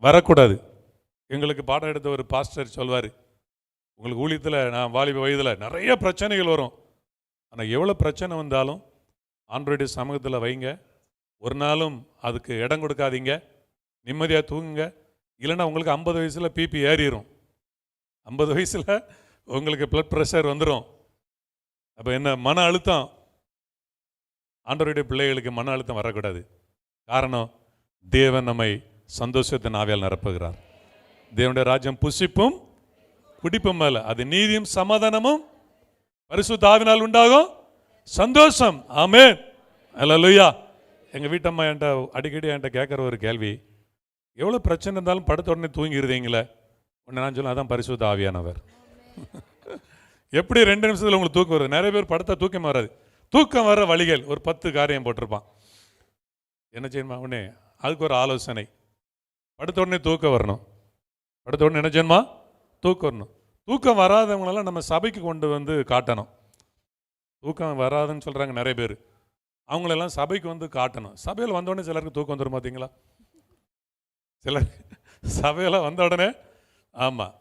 Speaker 1: வரக்கூடாது. எங்களுக்கு பாடம் எடுத்த ஒரு பாஸ்டர் சொல்வார், உங்களுக்கு ஊழியத்தில், நான் வாலிப வயதில் நிறைய பிரச்சனைகள் வரும், ஆனால் எவ்வளோ பிரச்சனை வந்தாலும் ஆண்டவருடைய சமூகத்தில் வைங்க, ஒரு நாளும் அதுக்கு இடம் கொடுக்காதீங்க, நிம்மதியாக தூங்குங்க. இல்லைன்னா உங்களுக்கு 50 வயசில் பிபி ஏறிடும், 50 வயசில் உங்களுக்கு பிளட் ப்ரெஷர் வந்துடும். அப்போ என்ன, மன அழுத்தம். ஆண்டவருடைய பிள்ளைகளுக்கு மன அழுத்தம் வரக்கூடாது. காரணம், தேவன் நம்மை சந்தோஷத்தின் ஆவியால் நிரப்புகிறார். தேவனுடைய ராஜ்யம் புசிப்பும் குடிப்பும் அல்ல, அது நீதியும் சமாதானமும் பரிசுத்த ஆவியினால் உண்டாகும் சந்தோஷம். ஆமென். அல்லேலூயா. எங்கள் வீட்டம்மா என்கிட்ட அடிக்கடி என்கிட்ட கேட்குற ஒரு கேள்வி, எவ்வளோ பிரச்சனை இருந்தாலும் படுத்த உடனே தூங்கிடுறீங்களே? உடனே நான் சொல்லுவேன், அதான் பரிசுத்த ஆவியானவர். எப்படி 2 நிமிஷத்தில் உங்களுக்கு தூக்கம் வருது? நிறைய பேர் படுத்தா தூக்கம் வராது. தூக்கம் வர வழிகள் ஒரு 10 காரியம் போட்டிருப்பான். என்ன செய்யணுமா? உடனே அதுக்கு ஒரு ஆலோசனை. படுத்த உடனே தூக்கம் வரணும். படுத்த உடனே என்ன செய்யணுமா? தூக்கம் வரணும். தூக்கம் வராதவங்களெல்லாம் நம்ம சபைக்கு கொண்டு வந்து காட்டணும். தூக்கம் வராதுன்னு சொல்கிறாங்க நிறைய பேர், அவங்களெல்லாம் சபைக்கு வந்து காட்டணும். சபையில் வந்தோடனே சிலருக்கு தூக்கம் வந்துடும் பார்த்தீங்களா? சிலர் சபையில் வந்த உடனே, ஆமாம்,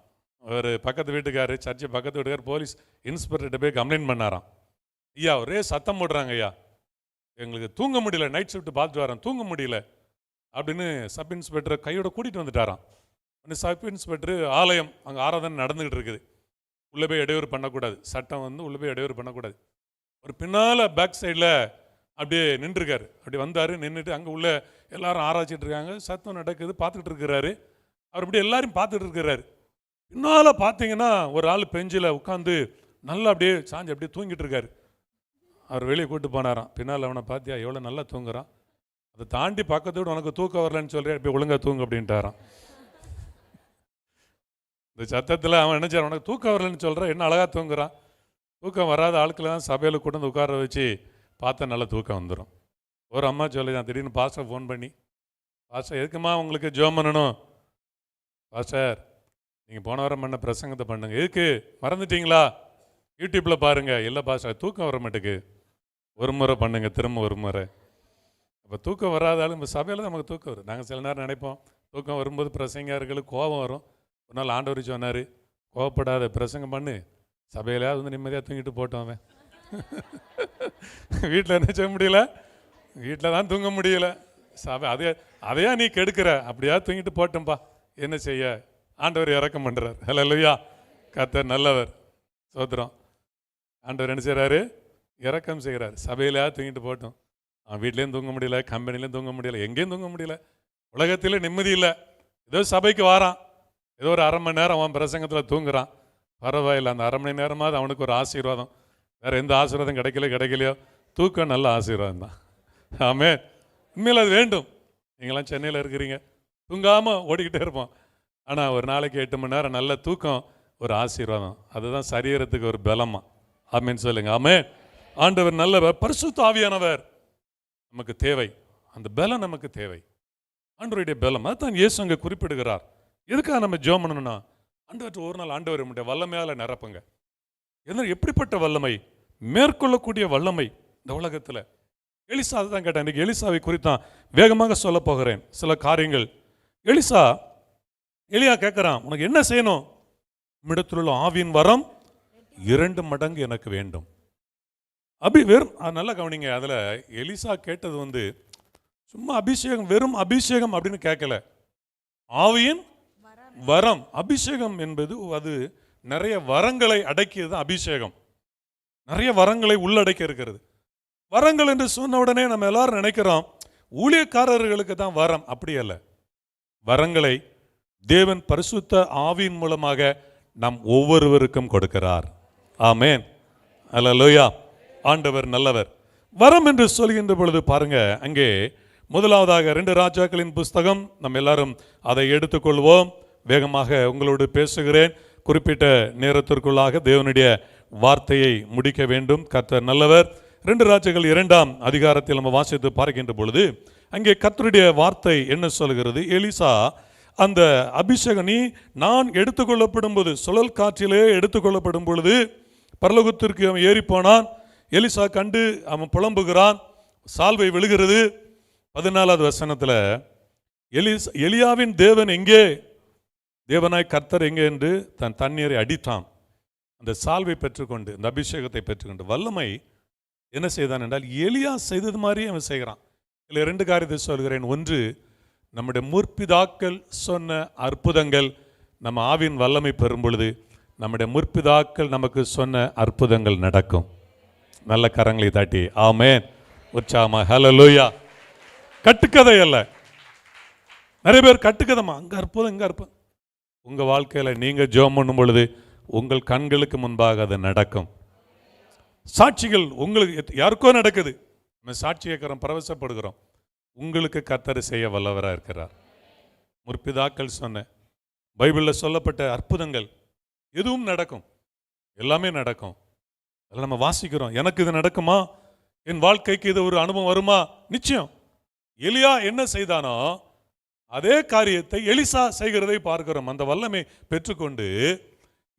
Speaker 1: ஒரு பக்கத்து வீட்டுக்காரர், சர்ச்சு பக்கத்து வீட்டுக்காரர் போலீஸ் இன்ஸ்பெக்டர்கிட்ட போய் கம்ப்ளைண்ட் பண்ணாராம். ஐயா ஒரே சத்தம் போடுறாங்க ஐயா, எங்களுக்கு தூங்க முடியல, நைட் ஷிஃப்ட் பார்த்துட்டு வரேன், தூங்க முடியல அப்படின்னு சப் இன்ஸ்பெக்டரை கையோட கூட்டிகிட்டு வந்துட்டாராம். சப் இன்ஸ்பெக்டர், ஆலயம் அங்கே ஆராதனை நடந்துகிட்டு இருக்குது, உள்ளே போய் இடையூறு பண்ணக்கூடாது, சட்டம் வந்து உள்ளே போய் இடையூறு பண்ணக்கூடாது. ஒரு பின்னால் பேக் சைடில் அப்படியே நின்றுருக்காரு. அப்படி வந்தார், நின்றுட்டு அங்கே உள்ள எல்லாரும் ஆராய்ச்சிட்டு இருக்காங்க, சத்தம் நடக்குது, பார்த்துக்கிட்டு இருக்கிறாரு. அவர் இப்படி எல்லாரும் பார்த்துட்டு இருக்கிறாரு. பின்னால் பார்த்தீங்கன்னா ஒரு ஆள் பெஞ்சில் உட்காந்து நல்லா அப்படியே சாஞ்சு அப்படியே தூங்கிட்டு இருக்காரு. அவர் வெளியே கூப்பிட்டு போனாராம். பின்னால் அவனை பார்த்தியா எவ்வளோ நல்லா தூங்குறான், அதை தாண்டி பக்கத்து விட உனக்கு தூக்கம் வரலன்னு சொல்கிறேன், இப்போ ஒழுங்காக தூங்கு அப்படின்ட்டாரான். இந்த சத்தத்தில் அவன் நினைச்சார், உனக்கு தூக்கம் வரலன்னு சொல்கிறேன், என்ன அழகாக தூங்குறான். தூக்கம் வராத ஆட்களை தான் சபையில் கொண்டு வந்து உட்கார வச்சு பார்த்தா நல்லா தூக்கம் வந்துடும். ஒரு அம்மா சொல்லி தான் திடீர்னு பாஸ்டர் ஃபோன் பண்ணி, பாஸ்டர் எதுக்குமா உங்களுக்கு ஜெபம் பண்ணணும்? பாஸ்டர் நீங்கள் போன வாரம் பண்ண பிரசங்கத்தை பண்ணுங்க. எதுக்கு மறந்துட்டீங்களா? யூடியூப்பில் பாருங்கள். இல்லை பாஸ்டர் தூக்கம் வர மாட்டேக்கு. ஒரு முறை பண்ணுங்க, திரும்ப ஒரு முறை. அப்போ தூக்கம் வராதாலும் இப்போ சபையில் நமக்கு தூக்கம் வரும். நாங்கள் சில நேரம் நினைப்போம் தூக்கம் வரும்போது பிரசங்கர்களுக்கு கோபம் வரும். ஒரு நாள் ஆண்டவர் சொன்னார், கோவப்படாத, பிரசங்கம் பண்ணு, சபையிலாவது வந்து நிம்மதியாக தூங்கிட்டு போட்டோம். அவன் வீட்டில் என்ன செய்ய முடியல, வீட்டில் தான் தூங்க முடியல. சபை அதையா நீ கெடுக்கிற, அப்படியா தூங்கிட்டு போட்டோம்பா, என்ன செய்ய. ஆண்டவர் இறக்கம் பண்ணுறார். ஹல்லேலூயா. கர்த்தர் நல்லவர். சோத்திரம். ஆண்டவர் என்ன செய்கிறாரு? இறக்கம் செய்கிறார். சபையிலையா தூங்கிட்டு போட்டோம். அவன் வீட்லேயும் தூங்க முடியல, கம்பெனிலையும் தூங்க முடியல, எங்கேயும் தூங்க முடியல, உலகத்தில் நிம்மதி இல்லை. ஏதோ சபைக்கு வாரான், ஏதோ ஒரு அரை மணி நேரம் அவன் பிரசங்கத்தில் தூங்குறான், பரவாயில்ல. அந்த அரை மணி நேரமாவது அவனுக்கு ஒரு ஆசீர்வாதம். வேறு எந்த ஆசீர்வாதம் கிடைக்கலையோ, தூக்கம் நல்ல ஆசீர்வாதம் தான். ஆமே, உண்மையில் அது வேண்டும். நீங்களாம் சென்னையில் இருக்கிறீங்க, தூங்காமல் ஓடிக்கிட்டே இருப்போம். ஆனால் ஒரு நாளைக்கு 8 மணி நேரம் நல்ல தூக்கம் ஒரு ஆசீர்வாதம். அதுதான் சரீரத்துக்கு ஒரு பலமா. ஆமேன்னு சொல்லுங்க. ஆமே. ஆண்டவர் நல்லவர், பரிசுத்த ஆவியானவர் நமக்கு தேவை. அந்த பலம் நமக்கு தேவை, ஆண்டவருடைய பலம். அதுதான் இயேசு அங்கே குறிப்பிடுகிறார். எதுக்காக நம்ம ஜெபம் பண்ணணும்னா, ஆண்டவர் ஒரு நாள் ஆண்டவர் நம்முடைய வல்லமையால் நிரப்புங்க. என்ன எப்படிப்பட்ட வல்லமை? மேற்கொள்ளக்கூடிய வல்லமை இந்த உலகத்தில். எலிசா தான் கேட்டேன். இன்றைக்கி எலிசாவை குறித்தான் வேகமாக சொல்ல போகிறேன் சில காரியங்கள். எலியா கேட்குறான், உனக்கு என்ன செய்யணும்? நம்மிடத்தில் உள்ள ஆவியின் வரம் 2 மடங்கு எனக்கு வேண்டும். வெறும் நல்லா கவனிங்க. அதில் எலிசா கேட்டது சும்மா அபிஷேகம், வெறும் அபிஷேகம் அப்படின்னு கேட்கல. ஆவியின் வரம். அபிஷேகம் என்பது அது நிறைய வரங்களை அடக்கியது. அபிஷேகம் நிறைய வரங்களை உள்ளடக்கி இருக்கிறது. வரங்கள் என்று சொன்ன உடனே நம்ம எல்லாரும் நினைக்கிறோம் ஊழியக்காரர்களுக்கு தான் வரம். அப்படி அல்ல. வரங்களை தேவன் பரிசுத்த ஆவியின் மூலமாக நம் ஒவ்வொருவருக்கும் கொடுக்கிறார். ஆமேன். அல்லேலூயா. ஆண்டவர் நல்லவர். வரம் என்று சொல்கின்ற பொழுது பாருங்க, அங்கே முதலாவதாக 2 ராஜாக்களின் புஸ்தகம். நம்ம எல்லாரும் அதை எடுத்துக்கொள்வோம். வேகமாக உங்களோடு பேசுகிறேன். குறிப்பிட்ட நேரத்திற்குள்ளாக தேவனுடைய வார்த்தையை முடிக்க வேண்டும். கர்த்தர் நல்லவர். 2 ராஜாக்கள் 2ஆம் அதிகாரத்தில் நம்ம வாசித்து பார்க்கின்ற பொழுது அங்கே கர்த்தருடைய வார்த்தை என்ன சொல்கிறது? எலிசா அந்த அபிஷேகம் நான் எடுத்துக்கொள்ளப்படும் போது, சுழல் காற்றிலே எடுத்துக்கொள்ளப்படும் பொழுது பரலோகத்திற்கு அவன் ஏறி போனான். எலிசா கண்டு அவன் புலம்புகிறான். சால்வை விழுகிறது. 14வது வசனத்தில் எலியாவின் தேவன் எங்கே, தேவனாய் கர்த்தர் எங்கே என்று தன் தண்ணீரை அடித்தான். அந்த சால்வை பெற்றுக்கொண்டு, இந்த அபிஷேகத்தை பெற்றுக்கொண்டு, வல்லமை என்ன செய்தான் என்றால் எலியா செய்தது மாதிரி அவன் செய்கிறான். இல்லை 2 காரியத்தை சொல்கிறேன். ஒன்று, நம்முடைய முற்பிதாக்கள் சொன்ன அற்புதங்கள் நம்ம ஆவின் வல்லமை பெறும் பொழுது நம்முடைய முற்பிதாக்கள் நமக்கு சொன்ன அற்புதங்கள் நடக்கும். நல்ல கரங்களை தாட்டி ஆமென், உற்சாகமா ஹல்லேலூயா. கட்டுக்கதை அல்ல. நிறைய பேர் கட்டுக்கதமா, அங்க அற்புதம் இங்க அற்புதம். உங்க வாழ்க்கையில நீங்க ஜெபம் பண்ணும் பொழுது உங்கள் கண்களுக்கு முன்பாக அது நடக்கும். சாட்சிகள் உங்களுக்கு யாருக்கோ நடக்குது, நம்ம சாட்சி கேட்கிறோம், பரவசப்படுகிறோம். உங்களுக்கு கர்த்தர் செய்ய வல்லவராக இருக்கிறார். முற்பிதாக்கள் சொன்ன பைபிளில் சொல்லப்பட்ட அற்புதங்கள் எதுவும் நடக்கும், எல்லாமே நடக்கும். அதில் நம்ம வாசிக்கிறோம், எனக்கு இது நடக்குமா, என் வாழ்க்கைக்கு இது ஒரு அனுபவம் வருமா? நிச்சயம். எலியா என்ன செய்தானோ அதே காரியத்தை எலிசா செய்கிறதை பார்க்கிறோம். அந்த வல்லமை பெற்றுக்கொண்டு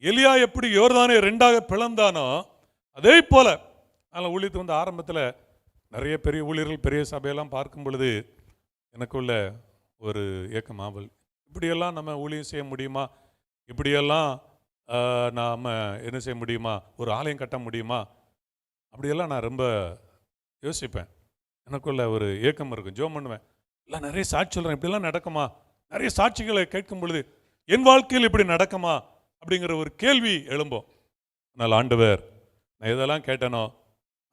Speaker 1: எலியா எப்படி யோர்தானை 2ஆக பிளந்தானோ அதே போல. அதனால் ஊழியத்து ஆரம்பத்தில் நிறைய பெரிய ஊழியர்கள் பெரிய சபையெல்லாம் பார்க்கும் பொழுது எனக்குள்ள ஒரு ஏக்கம், ஆவல், இப்படியெல்லாம் நம்ம ஊழியம் செய்ய முடியுமா, இப்படியெல்லாம் நாம் என்ன செய்ய முடியுமா, ஒரு ஆலயம் கட்ட முடியுமா, அப்படியெல்லாம் நான் ரொம்ப யோசிப்பேன். எனக்குள்ள ஒரு ஏக்கம் இருக்கும். ஜெபம் பண்ணுவேன், இல்லை நிறைய சாட்சி சொல்கிறேன், இப்படியெல்லாம் நடக்குமா, நிறைய சாட்சிகளை கேட்கும் பொழுது என் வாழ்க்கையில் இப்படி நடக்குமா அப்படிங்கிற ஒரு கேள்வி எழும்போம். ஆனால் ஆண்டவர், நான் இதெல்லாம் கேட்டனோ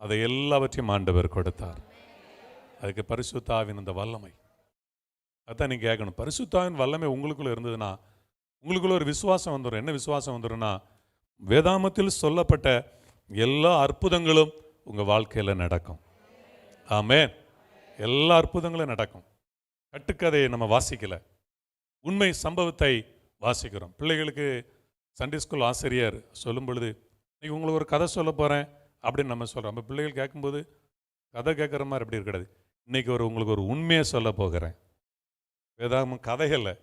Speaker 1: அதை எல்லாவற்றையும் ஆண்டவர் கொடுத்தார். அதுக்கு பரிசுத்த ஆவியின் அந்த வல்லமை, அதான் நீங்கள் கேட்கணும். பரிசுத்த ஆவியின் வல்லமை உங்களுக்குள்ள இருந்ததுன்னா உங்களுக்குள்ள ஒரு விசுவாசம் வந்துடும். என்ன விசுவாசம் வந்துடும்னா, வேதாமத்தில் சொல்லப்பட்ட எல்லா அற்புதங்களும் உங்கள் வாழ்க்கையில் நடக்கும். ஆமென். எல்லா அற்புதங்களும் நடக்கும். கட்டுக்கதையை நம்ம வாசிக்கல, உண்மை சம்பவத்தை வாசிக்கிறோம். பிள்ளைகளுக்கு சண்டே ஸ்கூல் ஆசிரியர் சொல்லும் பொழுது, இன்னைக்கு உங்களுக்கு ஒரு கதை சொல்ல போகிறேன் அப்படின்னு நம்ம சொல்கிறோம். நம்ம பிள்ளைகள் கேட்கும்போது கதை கேட்குற மாதிரி அப்படி இருக்காது. இன்றைக்கி உங்களுக்கு ஒரு உண்மையை சொல்ல போகிறேன். வேதாகமம் கதைகளில்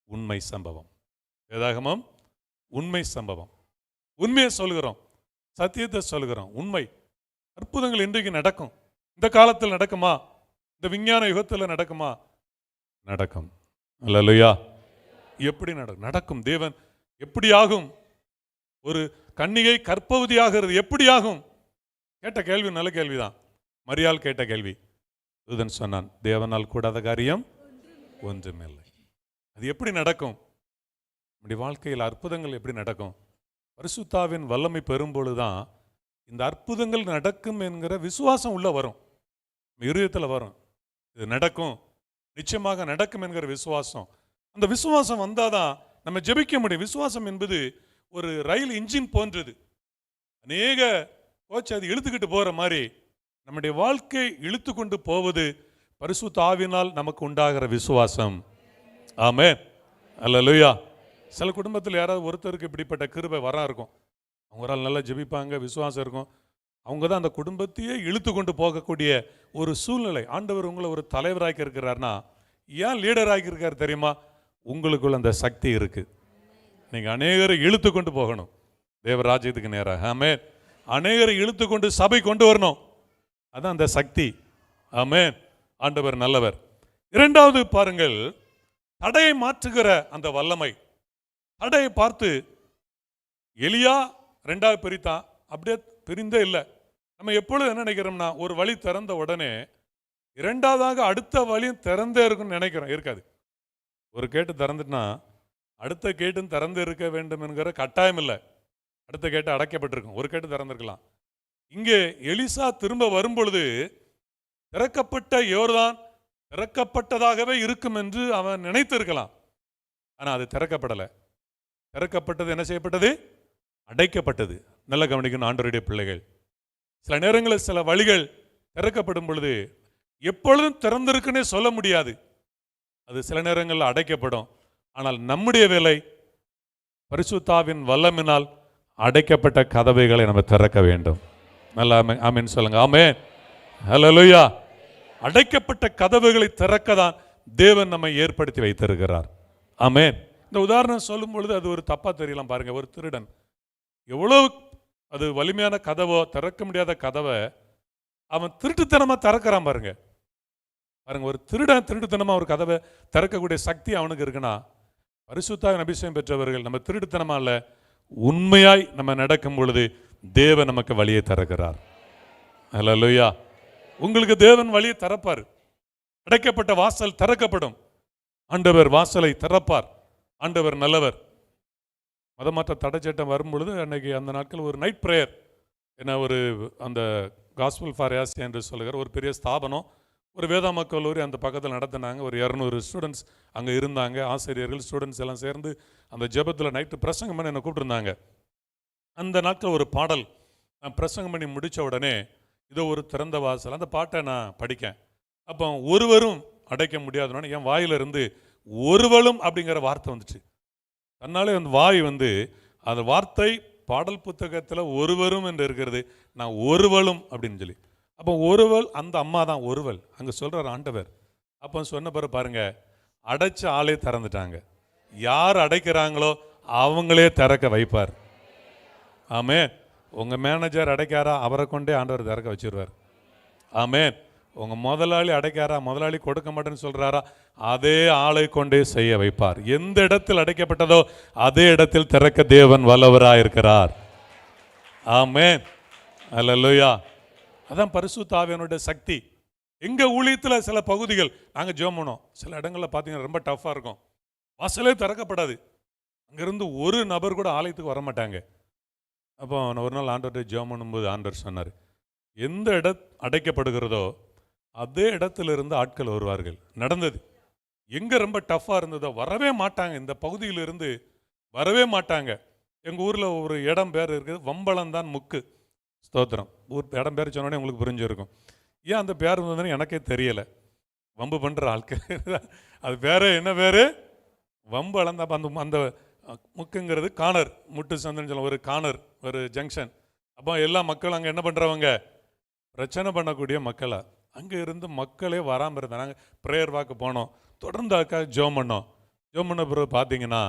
Speaker 1: உண்மை சம்பவம். வேதாகமம் உண்மை சம்பவம். உண்மையை சொல்கிறோம், சத்தியத்தை சொல்கிறோம். உண்மை அற்புதங்கள் இன்றைக்கு நடக்கும். இந்த காலத்தில் நடக்குமா? இந்த விஞ்ஞான யுகத்தில் நடக்குமா? நடக்கும். அல்லேலூயா. எப்படி நடக்கும்? தேவன் எப்படி ஆகும்? ஒரு கன்னிகை கர்ப்பவதியாகிறது எப்படி ஆகும்? கேட்ட கேள்வி நல்ல கேள்விதான். மரியாள் கேட்ட கேள்வி. தூதன் சொன்னான், தேவனால் கூடாத காரியம் ஒன்றுமில்லை. அது எப்படி நடக்கும்? நம்முடைய வாழ்க்கையில் அற்புதங்கள் எப்படி நடக்கும்? பரிசுத்தாவின் வல்லமை பெறும்பொழுதுதான் இந்த அற்புதங்கள் நடக்கும் என்கிற விசுவாசம் உள்ள வரும், இருதயத்தில் வரும். இது நடக்கும், நிச்சயமாக நடக்கும் என்கிற விசுவாசம். அந்த விசுவாசம் வந்தாதான் நம்ம ஜெபிக்க முடியும். விசுவாசம் என்பது ஒரு ரயில் இன்ஜின் போன்றது. அநேக கோச்சு அது இழுத்துக்கிட்டு போற மாதிரி நம்முடைய வாழ்க்கை இழுத்து கொண்டு போவது பரிசுத்த ஆவியினால் நமக்கு உண்டாகிற விசுவாசம். ஆமென். அல்லேலூயா. சில குடும்பத்தில் யாராவது ஒருத்தருக்கு இப்படிப்பட்ட கிருபை வரா இருக்கும். அவங்க ஒரு ஆள் நல்லா ஜெபிப்பாங்க, விசுவாசம் இருக்கும். அவங்க தான் அந்த குடும்பத்தையே இழுத்து கொண்டு போகக்கூடிய ஒரு சூழ்நிலை. ஆண்டவர் உங்களை ஒரு தலைவராக்கி இருக்கிறார்னா, ஏன் லீடராக்கி இருக்கார் தெரியுமா? உங்களுக்குள்ள அந்த சக்தி இருக்கு. நீங்கள் அநேகரை இழுத்து கொண்டு போகணும் தேவராஜ்யத்துக்கு நேராக. ஆமென். அநேகரை இழுத்து கொண்டு சபை கொண்டு வரணும். அதான் அந்த சக்தி. ஆமென். ஆண்டவர் நல்லவர். இரண்டாவது பாருங்கள், தடையை மாற்றுகிற அந்த வல்லமை. தடையை பார்த்து எலியா ரெண்டாவது பிரித்தான், அப்படியே பிரிந்தே இல்லை. நம்ம எப்பொழுது என்ன நினைக்கிறோம்னா, ஒரு வழி திறந்த உடனே இரண்டாவதாக அடுத்த வழியும் திறந்தே இருக்குன்னு நினைக்கிறோம். இருக்காது. ஒரு கேட்டு திறந்துட்டுனா அடுத்த கேட்டும் திறந்து இருக்க வேண்டும் என்கிற கட்டாயம் இல்லை. அடுத்த கேட்டு அடைக்கப்பட்டிருக்கும், ஒரு கேட்டு திறந்திருக்கலாம். இங்கே எலிசா திரும்ப வரும்பொழுது திறக்கப்பட்ட யோர்தான் திறக்கப்பட்டதாகவே இருக்கும் என்று அவன் நினைத்து இருக்கலாம். ஆனால் அது திறக்கப்படலை. திறக்கப்பட்டது என்ன செய்யப்பட்டது? அடைக்கப்பட்டது. நல்ல கவனிக்கணும் ஆண்டவருடைய பிள்ளைகள். சில நேரங்களில் சில வழிகள் திறக்கப்படும் பொழுது எப்பொழுதும் திறந்திருக்குன்னே சொல்ல முடியாது. அது சில நேரங்களில் அடைக்கப்படும். ஆனால் நம்முடைய வேலை பரிசுத்தாவின் வல்லமினால் அடைக்கப்பட்ட கதவைகளை நம்ம திறக்க வேண்டும். நல்லா ஆமென் சொல்லுங்க. ஆமென். ஹல்லேலூயா. அடைக்கப்பட்ட கதவுகளை திறக்கதான் தேவன் நம்மை ஏற்படுத்தி வைத்திருக்கிறார். ஆமென். இந்த உதாரணம் சொல்லும் பொழுது அது ஒரு தப்பா தெரியலாம் பாருங்க. ஒரு திருடன் எவ்வளவு அது வலிமையான கதவோ, திறக்க முடியாத கதவை அவன் திருட்டுத்தனமா திறக்கிறான் பாருங்க. பாருங்க, ஒரு திருடன் திருட்டுத்தனமா ஒரு கதவை திறக்கக்கூடிய சக்தி அவனுக்கு இருக்குன்னா, பரிசுத்தாவின் அபிஷேகம் பெற்றவர்கள் நம்ம திருட்டுத்தனமா இல்ல, உண்மையாய் நம்ம நடக்கும் பொழுது தேவன் நமக்கு வழியை திறக்கிறார். அல்லேலூயா. உங்களுக்கு தேவன் வழியை திறப்பார். அடைக்கப்பட்ட வாசல் திறக்கப்படும். ஆண்டவர் வாசலை திறப்பார். ஆண்டவர் நல்லவர். மதமாற்ற தடைச்சட்டம் வரும்பொழுது அன்னைக்கு அந்த நாட்கள் ஒரு நைட் பிரேயர், என்ன ஒரு அந்த காஸ்பல் ஃபார் யாஸ் என்று சொல்லுகிற ஒரு பெரிய ஸ்தாபனம், ஒரு வேதாம கல்லூரி அந்த பக்கத்தில் நடத்தினாங்க. ஒரு 200 ஸ்டூடெண்ட்ஸ் அங்கே இருந்தாங்க. ஆசிரியர்கள், ஸ்டூடெண்ட்ஸ் எல்லாம் சேர்ந்து அந்த ஜெபத்தில் நைட்டு பிரசங்கம் பண்ணி என்னை கூப்பிட்டுருந்தாங்க. அந்த நாட்கள் ஒரு பாடல் நான் பிரசங்கம் பண்ணி முடித்த உடனே, இதோ ஒரு திறந்த வாசல், அந்த பாட்டை நான் படிக்கேன். அப்போ ஒருவரும் அடைக்க முடியாதுன்னு என் வாயிலிருந்து ஒருவளும் அப்படிங்கிற வார்த்தை வந்துச்சு. தன்னாலே அந்த வாய் அந்த வார்த்தை பாடல் புத்தகத்தில் ஒருவரும் என்று இருக்கிறது, நான் ஒருவளும் அப்படின்னு சொல்லி. அப்போ ஒருவள் அந்த அம்மா தான் ஒருவள் அங்கே சொல்கிறார் ஆண்டவர். அப்போ சொன்ன பிறகு பாருங்க, அடைச்ச ஆளே திறந்துட்டாங்க. யார் அடைக்கிறாங்களோ அவங்களே திறக்க வைப்பார். ஆமே. உங்கள் மேனேஜர் அடைக்காரா, அவரை கொண்டே ஆண்டவர் திறக்க வச்சிருவார். ஆமே. உங்கள் முதலாளி அடைக்காரா, முதலாளி கொடுக்க மாட்டேன்னு சொல்கிறாரா, அதே ஆளை கொண்டே செய்ய வைப்பார். எந்த இடத்தில் அடைக்கப்பட்டதோ அதே இடத்தில் திறக்க தேவன் வல்லவராக இருக்கிறார். ஆமே. அல்லேலூயா. அதான் பரிசுத்த ஆவியானுடைய சக்தி. எங்கள் ஊழியத்தில் சில பகுதிகள் நாங்கள் ஜெபம் பண்ணோம். சில இடங்களில் பார்த்தீங்கன்னா ரொம்ப டஃப்பாக இருக்கும். வாசலே திறக்கப்படாது. அங்கேருந்து ஒரு நபர் கூட ஆலயத்துக்கு வரமாட்டாங்க. அப்போ ஒரு நாள் ஆண்டவர்கிட்ட ஜெபம் பண்ணும்போது ஆண்டவர் சொன்னார், எந்த அடைக்கப்படுகிறதோ அதே இடத்திலிருந்து ஆட்கள் வருவார்கள். நடந்தது. எங்கே ரொம்ப டஃப்பாக இருந்ததோ வரவே மாட்டாங்க. இந்த பகுதியிலிருந்து வரவே மாட்டாங்க. எங்கள் ஊரில் ஒரு இடம் பேர் இருக்குது, வம்பளம்தான் முக்கு. ஸ்தோத்திரம். ஊர் இடம் பேர் சொன்னோடனே உங்களுக்கு புரிஞ்சிருக்கும். ஏன் அந்த பேர் இருந்ததுன்னு எனக்கே தெரியலை. வம்பு பண்ணுற ஆட்கள் அது பேர் என்ன பேர்? வம்பளம் தான். அந்த அந்த முக்குங்கிறது கார்னர், முட்டு சந்தன்னு சொல்ல, ஒரு கார்னர், ஒரு ஜங்ஷன். அப்போ எல்லா மக்களும் அங்கே என்ன பண்ணுறவங்க? பிரச்சனை பண்ணக்கூடிய மக்களா. அங்கே இருந்து மக்களே வராமல் இருந்தாங்க. நாங்கள் ப்ரேயர் வாக்கு போனோம். தொடர்ந்து அக்கா ஜெபம் பண்ணோம். ஜெபம் பண்ண பிறகு பார்த்தீங்கன்னா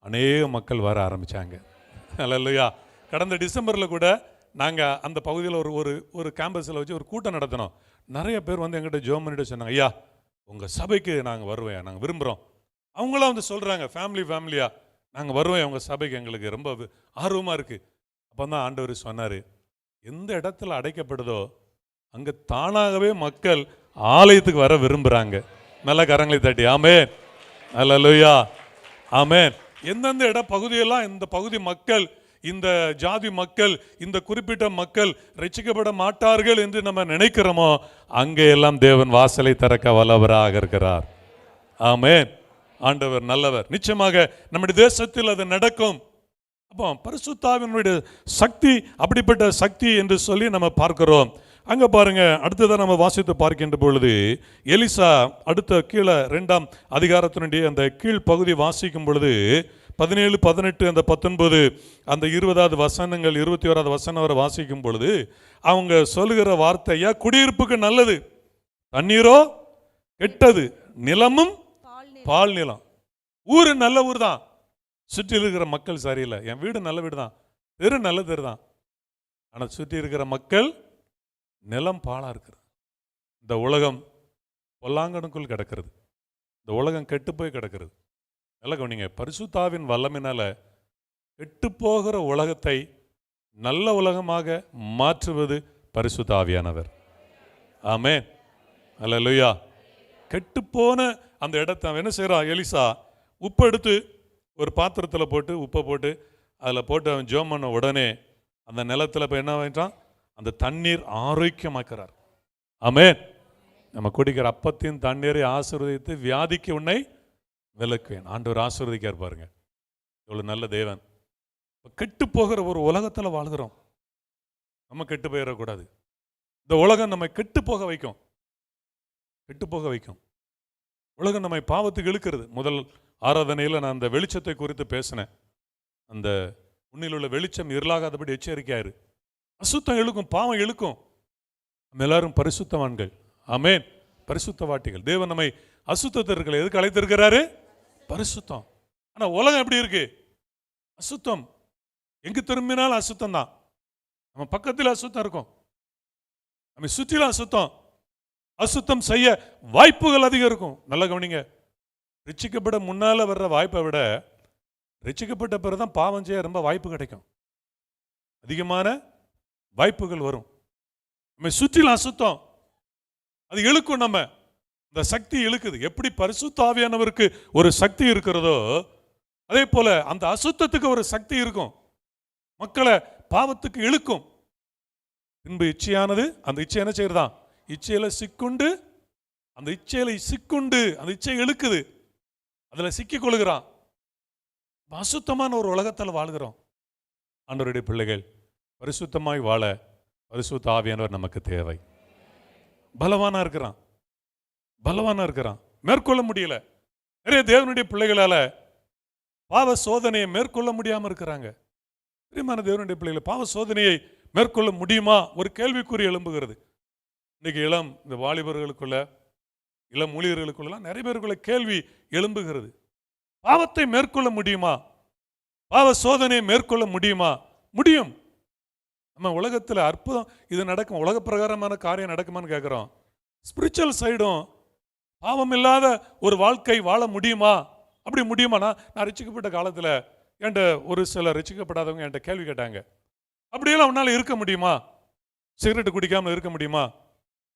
Speaker 1: அநேக மக்கள் வர ஆரம்பித்தாங்க. அல்லேலூயா. கடந்த டிசம்பரில் கூட நாங்கள் அந்த பகுதியில் ஒரு ஒரு கேம்பஸில் வச்சு ஒரு கூட்டம் நடத்தினோம். நிறைய பேர் வந்து எங்கிட்ட ஜெபம் பண்ணிட்டு சொன்னாங்க, ஐயா உங்கள் சபைக்கு நாங்கள் வருவேன், நாங்கள் விரும்புகிறோம். அவங்களாம் வந்து சொல்கிறாங்க, ஃபேமிலியாக நாங்கள் வருவேன் உங்கள் சபைக்கு, எங்களுக்கு ரொம்ப ஆர்வமாக இருக்குது. அப்போ தான் ஆண்டவர் சொன்னார், எந்த இடத்துல அடைக்கப்படுதோ அங்கே தானாகவே மக்கள் ஆலயத்துக்கு வர விரும்புகிறாங்க. நல்ல கரங்களை தட்டி ஆமென். அல்லேலூயா. ஆமென். எந்தெந்த இட பகுதியெல்லாம் இந்த பகுதி மக்கள், இந்த ஜாதி மக்கள், இந்த குறிப்பிட்ட மக்கள் ரட்சிக்கப்பட மாட்டார்கள் என்று நம்ம நினைக்கிறோமோ அங்கே எல்லாம் தேவன் வாசலை திறக்க வல்லவராக இருக்கிறார். ஆமென். ஆண்டவர் நல்லவர். நிச்சயமாக நம்முடைய தேசத்தில் அது நடக்கும். அப்போ பரிசுத்தாவினுடைய சக்தி அப்படிப்பட்ட சக்தி என்று சொல்லி நம்ம பார்க்கிறோம். அங்க பாருங்க, அடுத்ததான் நம்ம வாசித்து பார்க்கின்ற பொழுது எலிசா அடுத்த கீழே 2ஆம் அதிகாரத்தினுடைய அந்த கீழ் பகுதி வாசிக்கும் பொழுது 17, 18, அந்த 19, அந்த 20வது வசனங்கள் 21வது வசனம் வரை வாசிக்கும் பொழுது அவங்க சொல்லுகிற வார்த்தையா, குடியிருப்புக்கு நல்லது, தண்ணீரோ கெட்டது, நிலமும் பால் நிலம். ஊரு நல்ல ஊர் தான், சுற்றி இருக்கிற மக்கள் சரியில்லை. என் வீடு நல்ல வீடு தான், தெரு நல்ல தெரு தான், ஆனால் சுற்றி இருக்கிற மக்கள் நிலம் பாழா இருக்கிறது. இந்த உலகம் பொல்லாங்கனுக்குள் கிடக்கிறது, இந்த உலகம் கெட்டு போய் கிடக்கிறது. நல்ல கவனிங்க, பரிசுத்தாவின் வல்லமையினால கெட்டு போகிற உலகத்தை நல்ல உலகமாக மாற்றுவது பரிசுத்த ஆவியானவர். ஆமென். அல்லேலூயா. கெட்டு போன அந்த இடத்தை அவன் என்ன செய்கிறான், எலிசா உப்பு எடுத்து ஒரு பாத்திரத்தில் போட்டு உப்பை போட்டு அதில் போட்டு அவன் ஜெபம் பண்ண உடனே அந்த நிலத்தில் இப்போ என்ன ஆகிட்டான், அந்த தண்ணீர் ஆரோக்கியமாக்கிறார். ஆமென். நம்ம குடிக்கிற அப்பத்தின் தண்ணீரை ஆசீர்வதித்து வியாதிக்கு உன்னை விலக்குவேன். ஆண்டவர் ஆசீர்வதிக்கார் பாருங்க, இவ்வளோ நல்ல தேவன். கெட்டு போகிற ஒரு உலகத்தில் வாழ்கிறோம், நம்ம கெட்டு போயிடக்கூடாது. இந்த உலகம் நம்மை கெட்டு போக வைக்கும், கெட்டு போக வைக்கும். உலகம் நம்மை பாவத்துக்கு இழுக்கிறது. முதல் ஆராதனையில் நான் அந்த வெளிச்சத்தை குறித்து பேசினேன். அந்த உன்னில் உள்ள வெளிச்சம் இருளாகாதபடி எச்சரிக்கையாயிரு. அசுத்தம் இழுக்கும், பாவம் இழுக்கும். நம்ம எல்லாரும் பரிசுத்தவான்கள். ஆமென். பரிசுத்தவாட்டிகள். தேவன் நம்மை அசுத்தத்திற்குள்ள எதுக்கு அழைத்திருக்கிறாரு? பரிசுத்தம். ஆனா உலகம் எப்படி இருக்கு? அசுத்தம். எங்கு திரும்பினாலும் அசுத்தம் தான். நம்ம பக்கத்தில் அசுத்தம் இருக்கும், நம்ம சுற்றிலும் அசுத்தம். அசுத்தம் செய்ய வாய்ப்புகள் அதிகம் இருக்கும். நல்ல கவனிங்க, ரட்சிக்கப்பட முன்னால வர்ற வாய்ப்பை விட ரட்சிக்கப்பட்ட பிறகுதான் பாவம் செய்ய ரொம்ப வாய்ப்பு கிடைக்கும். அதிகமான வாய்ப்புகள் வரும். நம்ம சுற்றிலும் அசுத்தம், அது இழுக்கும். நம்ம இந்த சக்தி இழுக்குது. எப்படி பரிசுத்த ஆவியானவருக்கு ஒரு சக்தி இருக்கிறதோ அதே போல அந்த அசுத்தத்துக்கு ஒரு சக்தி இருக்கும், மக்களை பாவத்துக்கு இழுக்கும். பின்பு இச்சையானது அந்த இச்சை என்ன செய்யறதான், இச்சையில சிக்குண்டு, அந்த இச்சையில சிக்குண்டு அந்த இச்சை இழுக்குது, அதுல சிக்கிக் கொள்கிறான். அசுத்தமான ஒரு உலகத்தில் வாழ்கிறோம். ஆண்டவருடைய பிள்ளைகள் பரிசுத்தமாய் வாழ பரிசுத்த ஆவியானவர் நமக்கு தேவை. பலவானா இருக்கிறான், பலவானா இருக்கிறான், மேற்கொள்ள முடியல. நிறைய தேவனுடைய பிள்ளைகளால பாவ சோதனையை மேற்கொள்ள முடியாம இருக்கிறாங்க. பிரியமான தேவனுடைய பிள்ளைகளை பாவ சோதனையை மேற்கொள்ள முடியுமா ஒரு கேள்விக்குறி எழும்புகிறது. இன்னைக்கு இந்த வாலிபர்களுக்குள்ள, இளம் ஊழியர்களுக்குள்ள நிறைய பேருக்குள்ள கேள்வி எழும்புகிறது. பாவத்தை மேற்கொள்ள முடியுமா? பாவ சோதனையை மேற்கொள்ள முடியுமா? முடியும். நம்ம உலகத்தில் அற்புதம் இது நடக்கும், உலக பிரகாரமான காரியம் நடக்குமான்னு கேட்குறோம். ஸ்பிரிச்சுவல் சைடும் பாவம் இல்லாத ஒரு வாழ்க்கை வாழ முடியுமா? அப்படி முடியுமாண்ணா? நான் ரட்சிக்கப்பட்ட காலத்தில் என்கிட்ட ஒரு சில ரட்சிக்கப்படாதவங்க என்கிட்ட கேள்வி கேட்டாங்க, அப்படியெல்லாம் உன்னால் இருக்க முடியுமா? சிகரெட்டு குடிக்காமல் இருக்க முடியுமா?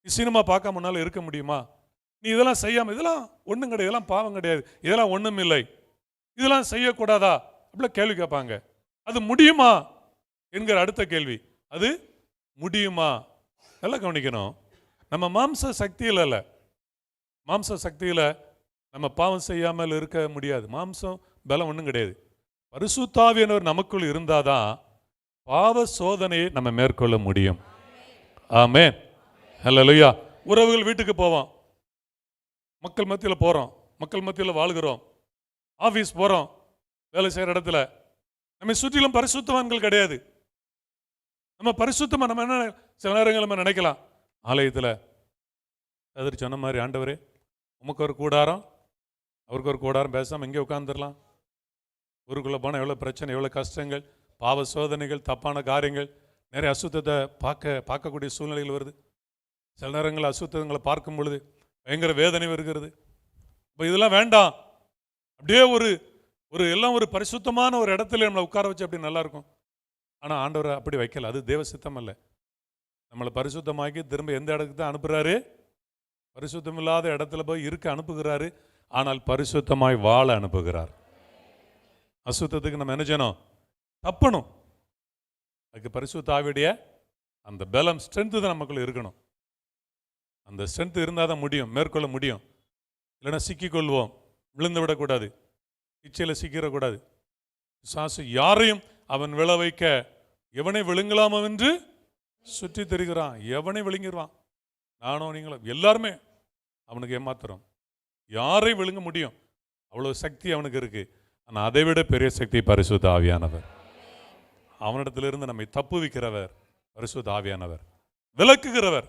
Speaker 1: சினிமா பார்க்காம உன்னால் இருக்க முடியுமா? நீ இதெல்லாம் செய்யாமல், இதெல்லாம் ஒன்றும் கிடையாது, இதெல்லாம் பாவம் கிடையாது, இதெல்லாம் ஒன்றும் இல்லை, இதெல்லாம் செய்யக்கூடாதா அப்படிலாம் கேள்வி கேட்பாங்க. அது முடியுமா என்கிற அடுத்த கேள்வி, அது முடியுமா? நல்லா கவனிக்கணும். நம்ம மாம்ச சக்தியில் அல்ல, மாம்ச சக்தியில் நம்ம பாவம் செய்யாமல் இருக்க முடியாது. மாம்சம் பலம் ஒன்றும் கிடையாது. பரிசுத்த ஆவியானவர் நமக்குள் இருந்தாதான் பாவ சோதனையை நம்ம மேற்கொள்ள முடியும். ஆமென். ஹல்லேலூயா. உறவுகள் வீட்டுக்கு போவோம், மக்கள் மத்தியில் போகிறோம், மக்கள் மத்தியில் வாழ்கிறோம், ஆஃபீஸ் போகிறோம், வேலை செய்கிற இடத்துல நம்ம சுற்றிலும் பரிசுத்தவான்கள் கிடையாது. நம்ம பரிசுத்தமாக நம்ம என்ன சில நேரங்கள் நம்ம நினைக்கலாம், ஆலயத்தில் அதற்கு சொன்ன மாதிரி, ஆண்டவரே உமக்கு ஒரு கூடாரம் அவருக்கு ஒரு கூடாரம், பேசாமல் இங்கே உட்காந்துடலாம், ஊருக்குள்ளே போனால் எவ்வளோ பிரச்சனை, எவ்வளோ கஷ்டங்கள், பாவ சோதனைகள், தப்பான காரியங்கள், நிறைய அசுத்தத்தை பார்க்கக்கூடிய சூழ்நிலைகள் வருது. சில நேரங்கள் அசுத்தங்களை பார்க்கும் பொழுது பயங்கர வேதனை வருகிறது. இப்போ இதெல்லாம் வேண்டாம், அப்படியே ஒரு எல்லாம் ஒரு பரிசுத்தமான ஒரு இடத்துல நம்மளை உட்கார வச்சு அப்படி நல்லாயிருக்கும். ஆனால் ஆண்டவர் அப்படி வைக்கல, அது தேவ சித்தம் அல்ல. நம்மளை பரிசுத்தமாக்கி திரும்ப எந்த இடத்துக்கு தான் அனுப்புகிறாரு? பரிசுத்தம் இல்லாத இடத்துல போய் இருக்க அனுப்புகிறாரு. ஆனால் பரிசுத்தமாய் வாழ அனுப்புகிறார். அசுத்தத்துக்கு நம்ம என்ன செய்யணும்? தப்பணும். அதுக்கு பரிசுத்த ஆவியுடைய அந்த பலம், ஸ்ட்ரென்த்து தான் நமக்குள்ள இருக்கணும். அந்த ஸ்ட்ரென்த் இருந்தால் தான் முடியும், மேற்கொள்ள முடியும். இல்லைன்னா சிக்கிக்கொள்வோம், விழுந்து விடக்கூடாது, இச்சையில் சிக்கிடக்கூடாது. பிசாசு யாரையும் அவன் விழ வைக்க எவனை விழுங்கலாமோ என்று சுற்றி தெரிகிறான். எவனை விழுங்கிடுவான். நானும் நீங்களும் எல்லாருமே அவனுக்கு ஏமாத்துறோம். யாரை விழுங்க முடியும்? அவ்வளோ சக்தி அவனுக்கு இருக்கு. ஆனால் அதை விட பெரிய சக்தி பரிசுத்த ஆவியானவர். அவனிடத்திலிருந்து நம்மை தப்புவிக்கிறவர் பரிசுத்த ஆவியானவர், விலக்குகிறவர்.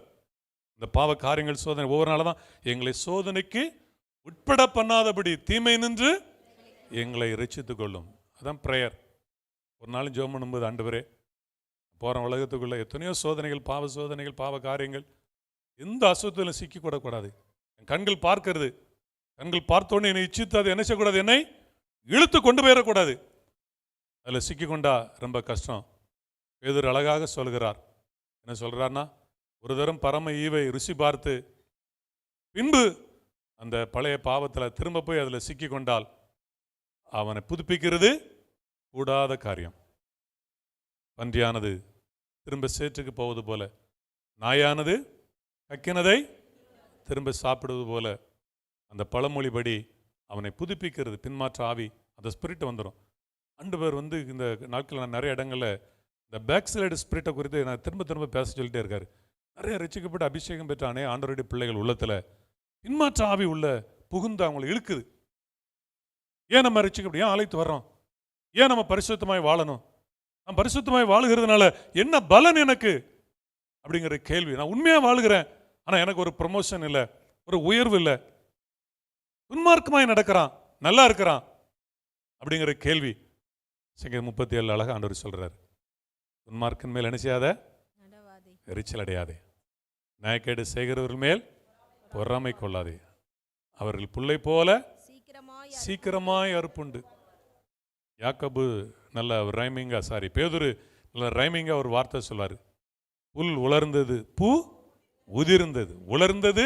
Speaker 1: இந்த பாவ காரியங்கள் சோதனை ஒவ்வொரு நாளும் தான் எங்களை சோதனைக்கு உட்பட பண்ணாதபடி தீமை நின்று எங்களை ரட்சித்துக் கொள்ளும். அதான் பிரேயர். ஒரு நாளும் ஜெபம் பண்ணும்போது, ஆண்டவரே, போகிற உலகத்துக்குள்ள எத்தனையோ சோதனைகள், பாவ சோதனைகள், பாவ காரியங்கள், எந்த அசுத்தத்திலும் சிக்கிக்கூடக்கூடாது. என் கண்கள் பார்க்கிறது, கண்கள் பார்த்தோன்னே என்னை இச்சித்து அது என்ன செய்யக்கூடாது? என்னை இழுத்து கொண்டு போயிடக்கூடாது. அதில் சிக்கிக்கொண்டா ரொம்ப கஷ்டம். பேதுரு அழகாக சொல்கிறார். என்ன சொல்கிறார்னா, ஒரு தரம் பரம ஈவை ருசி பார்த்து பின்பு அந்த பழைய பாவத்தில் திரும்ப போய் அதில் சிக்கி கொண்டால் அவனை புதுப்பிக்கிறது கூடாத காரியம். பன்றியானது திரும்ப சேற்றுக்கு போவது போல, நாயானது கக்கினதை திரும்ப சாப்பிடுவது போல, அந்த பழமொழிப்படி அவனை புதுப்பிக்கிறது பின்மாற்ற ஆவி, அந்த ஸ்பிரிட் வந்துடும். ஆண்டவர் இந்த நாட்களில் நான் நிறைய இடங்களில் இந்த பேக் சைடு ஸ்பிரிட்டை குறித்து நான் திரும்ப பேச சொல்லிட்டே இருக்காரு. நிறைய ரட்சிக்கப்பட்டு அபிஷேகம் பெற்றானே ஆண்டவருடைய பிள்ளைகள் உள்ளத்தில் பின்மாற்ற ஆவி உள்ள புகுந்து அவங்களை இழுக்குது. ஏன் நம்ம ரட்சிக்கப்பட்டு ஏன் ஆலயத்து வர்றோம்? ஏன் நம்ம பரிசுத்தமாய் வாழணும்? நான் பரிசுத்தமாய் வாழுகிறதுனால என்ன பலன் எனக்கு அப்படிங்கிற கேள்வி. நான் உண்மையாக வாழுகிறேன், ஆனால் எனக்கு ஒரு ப்ரமோஷன் இல்லை, ஒரு உயர்வு இல்லை, துன்மார்க்கமாய் நடக்கிறான், நல்லா இருக்கிறான் அப்படிங்கிற கேள்வி. சங்கீதம் 37 அழகா ஆண்டவர் சொல்றாரு, துன்மார்க்கன் மேல் என்ன செய்யாத, எரிச்சல் அடையாதே, நாயக்கேடு செய்கிறவர்கள் மேல் பொறாமை கொள்ளாதே, அவர்கள் புல்லை போல சீக்கிரமாய் அறுப்புண்டு. யாக்கோபு நல்ல ரைமிங்கா, பேதுரு நல்ல ரைமிங்கா ஒரு வார்த்தை சொல்வார். புல் உலர்ந்தது, பூ உதிர்ந்தது, உலர்ந்தது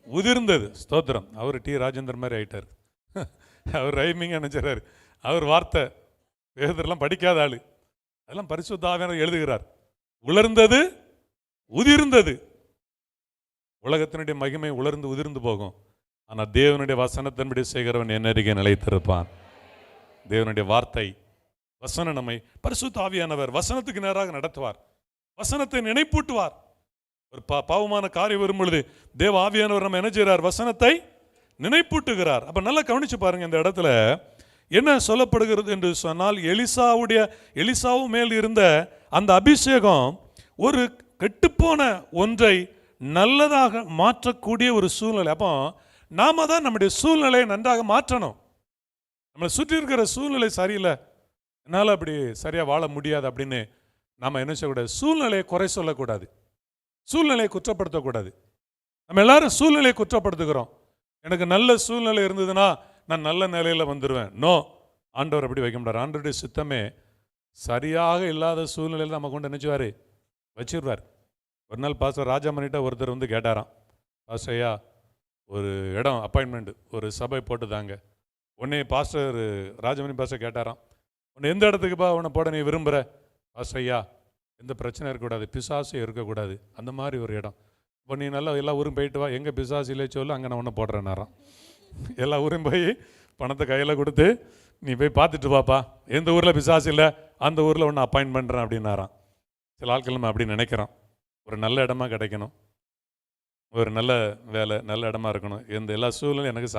Speaker 1: உதிர்ந்தது. ஸ்தோத்திரம். அவர் டி ராஜேந்தர் மாதிரி ஆயிட்டார். அவர் ரைமிங்கா நினைச்சார். அவர் வார்த்தை பேதுருலாம் படிக்காத ஆளு, அதெல்லாம் பரிசுத்த ஆவியானவர் எழுதுகிறார். உலர்ந்தது உதிர்ந்தது. உலகத்தினுடைய மகிமை உலர்ந்து உதிர்ந்து போகும். ஆனால் தேவனுடைய வசனத்தின்படி செய்கிறவன் என் அருகே நிலைத்திருப்பான். தேவனுடைய வார்த்தை வசனம் நம்மை பரிசுத்த ஆவியானவர் வசனத்துக்கு நேராக நடத்துவார், வசனத்தை நினைப்பூட்டுவார். ஒரு பாவமான காரியம் வரும் பொழுது தேவ ஆவியானவர் நம்ம என்ன செய்கிறார்? வசனத்தை நினைப்பூட்டுகிறார். அப்ப நல்லா கவனிச்சு பாருங்க, இந்த இடத்துல என்ன சொல்லப்படுகிறது என்று சொன்னால், எலிசாவும் மேல் இருந்த அந்த அபிஷேகம் ஒரு கெட்டுப்போன ஒன்றை நல்லதாக மாற்றக்கூடிய ஒரு சூழ்நிலை. அப்போ நாம தான் நம்முடைய சூழ்நிலையை நன்றாக மாற்றணும். நம்மளை சுற்றி இருக்கிற சூழ்நிலை சரியில்லை, என்னால் அப்படி சரியாக வாழ முடியாது அப்படின்னு நாம் என்ன செய்யக்கூடாது? சூழ்நிலையை குறை சொல்லக்கூடாது, சூழ்நிலையை குற்றப்படுத்தக்கூடாது. நம்ம எல்லாரும் சூழ்நிலையை குற்றப்படுத்துகிறோம். எனக்கு நல்ல சூழ்நிலை இருந்ததுன்னா நான் நல்ல நிலையில் வந்துடுவேன். நோ, ஆண்டவர் அப்படி வைக்க முடியாது. ஆண்டவருடைய சித்தமே சரியாக இல்லாத சூழ்நிலையில் நம்ம கொண்டு நினைச்சுவார், வச்சிருவார். ஒரு நாள் பாஸ்டர் ராஜாமணிட்ட ஒருத்தர் கேட்டாராம், பாஸ்டர் ஐயா, ஒரு இடம் அப்பாயின்மெண்ட், ஒரு சபை போட்டுதாங்க. உடனே பாஸ்டர் ராஜமணி பாஸ்டர் கேட்டாராம், உன்னை எந்த இடத்துக்குப்பா உன்னை போட நீ விரும்புகிற? பாஸ்டர் ஐயா, எந்த பிரச்சனை இருக்கக்கூடாது, பிசாசு இருக்கக்கூடாது, அந்த மாதிரி ஒரு இடம். இப்போ நீ நல்லா எல்லா ஊரும் போயிட்டு வா, எங்கே பிசாசு இல்லை சொல்லு, அங்கே நான் ஒன்று போடுறேன்னாராம். எல்லா ஊரும் போய் பணத்தை கையில் கொடுத்து நீ போய் பார்த்துட்டு வாப்பா, எந்த ஊரில் பிசாசு இல்லை அந்த ஊரில் ஒன்று அப்பாயின்ட் பண்ணுறேன் அப்படின்னாராம். சில ஆட்கள் நம்ம அப்படி நினைக்கிறோம். ஒரு நல்ல இடமா கிடைக்கணும், ஒரு நல்ல வேலை, நல்ல இடமா இருக்கணும், எந்த எல்லா சூழ்நிலையும் எனக்கு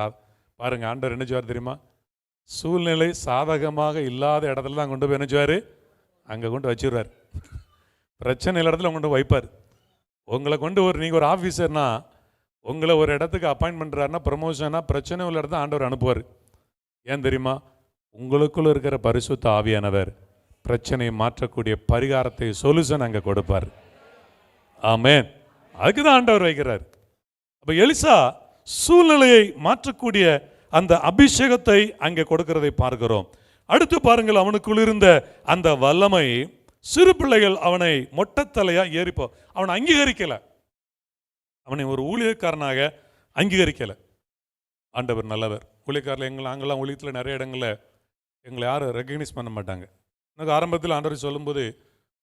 Speaker 1: பாருங்கள், ஆண்டவர் என்ன செய்வார் தெரியுமா? சூழ்நிலை சாதகமாக இல்லாத இடத்துல தான் கொண்டு போய் என்ன செய்வார்? அங்கே கொண்டு வச்சிடுவார். பிரச்சனை இல்லாத இடத்துல கொண்டு வைப்பார். உங்களை கொண்டு நீங்கள் ஒரு ஆஃபீஸர்னா உங்களை ஒரு இடத்துக்கு அப்பாயின்ட் பண்ணுறாருன்னா, ப்ரமோஷனாக பிரச்சனை உள்ள இடத்துல ஆண்டவர் அனுப்புவார். ஏன் தெரியுமா? உங்களுக்குள்ள இருக்கிற பரிசுத்த ஆவியானவர் பிரச்சனையை மாற்றக்கூடிய பரிகாரத்தை சொல்யூஷன் அங்கே கொடுப்பார். ஆமென். அதுக்கு தான் ஆண்டவர் வைக்கிறார். அப்போ எலிசா சூழ்நிலையை மாற்றக்கூடிய அந்த அபிஷேகத்தை அங்கே கொடுக்கிறதை பார்க்கிறோம். அடுத்து பாருங்கள், அவனுக்குள் இருந்த அந்த வல்லமை, சிறு பிள்ளைகள் அவனை மொட்டத்தலையா ஏறிப்போ அவனை அங்கீகரிக்கலை, அவனை ஒரு ஊழியக்காரனாக அங்கீகரிக்கலை. ஆண்டவர் நல்லவர். ஊழியக்காரில் நாங்களாம் ஊழியத்தில் நிறைய இடங்களில் எங்களை யாரும் ரெக்கக்னைஸ் பண்ண மாட்டாங்க. எனக்கு ஆரம்பத்தில் ஆண்டவர் சொல்லும்போது,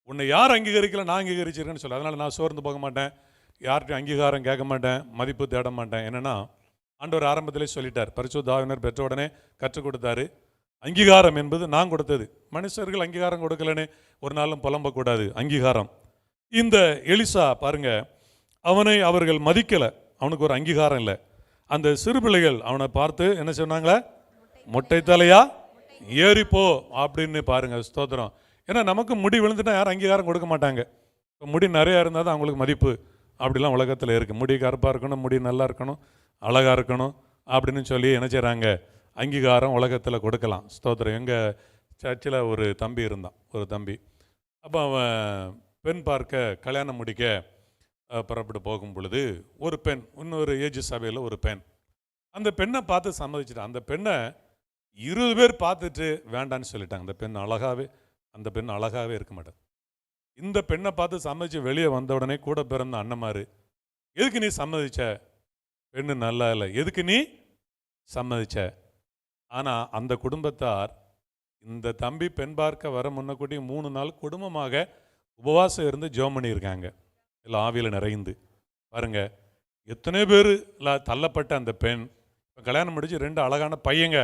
Speaker 1: உன்னை யார் அங்கீகரிக்கலை, நான் அங்கீகரிச்சிருக்கேன்னு சொல்ல. அதனால் நான் சோர்ந்து போக மாட்டேன், யார்கிட்டையும் அங்கீகாரம் கேட்க மாட்டேன், மதிப்பு தேட மாட்டேன். என்னென்னா ஆண்டவர் ஆரம்பத்திலே சொல்லிட்டார். பரிசுத்த ஆவியானவர் பெற்ற உடனே கற்றுக் கொடுத்தாரு. அங்கீகாரம் என்பது நான் கொடுத்தது. மனுஷர்கள் அங்கீகாரம் கொடுக்கலன்னு ஒரு நாளும் புலம்பக்கூடாது. அங்கீகாரம். இந்த எலிசா பாருங்க, அவனை அவர்கள் மதிக்கலை, அவனுக்கு ஒரு அங்கீகாரம் இல்லை. அந்த சிறு பிள்ளைகள் அவனை பார்த்து என்ன சொன்னாங்களே, மொட்டை தலையா ஏறிப்போ அப்படின்னு பாருங்க. ஸ்தோத்திரம். ஏன்னா நமக்கு முடி விழுந்துட்டா யாரும் அங்கீகாரம் கொடுக்க மாட்டாங்க. இப்போ முடி நிறையா இருந்தால் தான் அவங்களுக்கு மதிப்பு. அப்படிலாம் உலகத்தில் இருக்குது. முடி கருப்பாக இருக்கணும், முடி நல்லா இருக்கணும், அழகாக இருக்கணும் அப்படின்னு சொல்லி என்ன செய்கிறாங்க, அங்கீகாரம் உலகத்தில் கொடுக்கலாம். ஸ்தோத்திரம். எங்கள் சர்ச்சில் ஒரு தம்பி இருந்தான், ஒரு தம்பி. அப்போ அவன் பெண் பார்க்க கல்யாணம் முடிக்க புறப்பட்டு போகும் பொழுது ஒரு பெண், இன்னொரு ஏஜ் சபையில் ஒரு பெண், அந்த பெண்ணை பார்த்து சம்மதிச்சிட்டான். அந்த பெண்ணை 20 பேர் பார்த்துட்டு வேண்டான்னு சொல்லிட்டாங்க. அந்த பெண் அழகாகவே இருக்க மாட்டான். இந்த பெண்ணை பார்த்து சம்மதிச்சு வெளியே வந்த உடனே கூட பிறந்த அண்ணமாரு, எதுக்கு நீ சம்மதிச்ச, பெண்ணு நல்லா இல்லை, எதுக்கு நீ சம்மதிச்ச? ஆனால் அந்த குடும்பத்தார் இந்த தம்பி பெண் பார்க்க வர முன்னக்கூட்டி 3 நாள் குடும்பமாக உபவாசம் இருந்து ஜெபம் பண்ணியிருக்காங்க. எல்லாம் ஆவியில் நிறைந்து பாருங்க. எத்தனை பேர் தள்ளப்பட்ட அந்த பெண் இப்போ கல்யாணம் முடிச்சு 2 அழகான பையங்க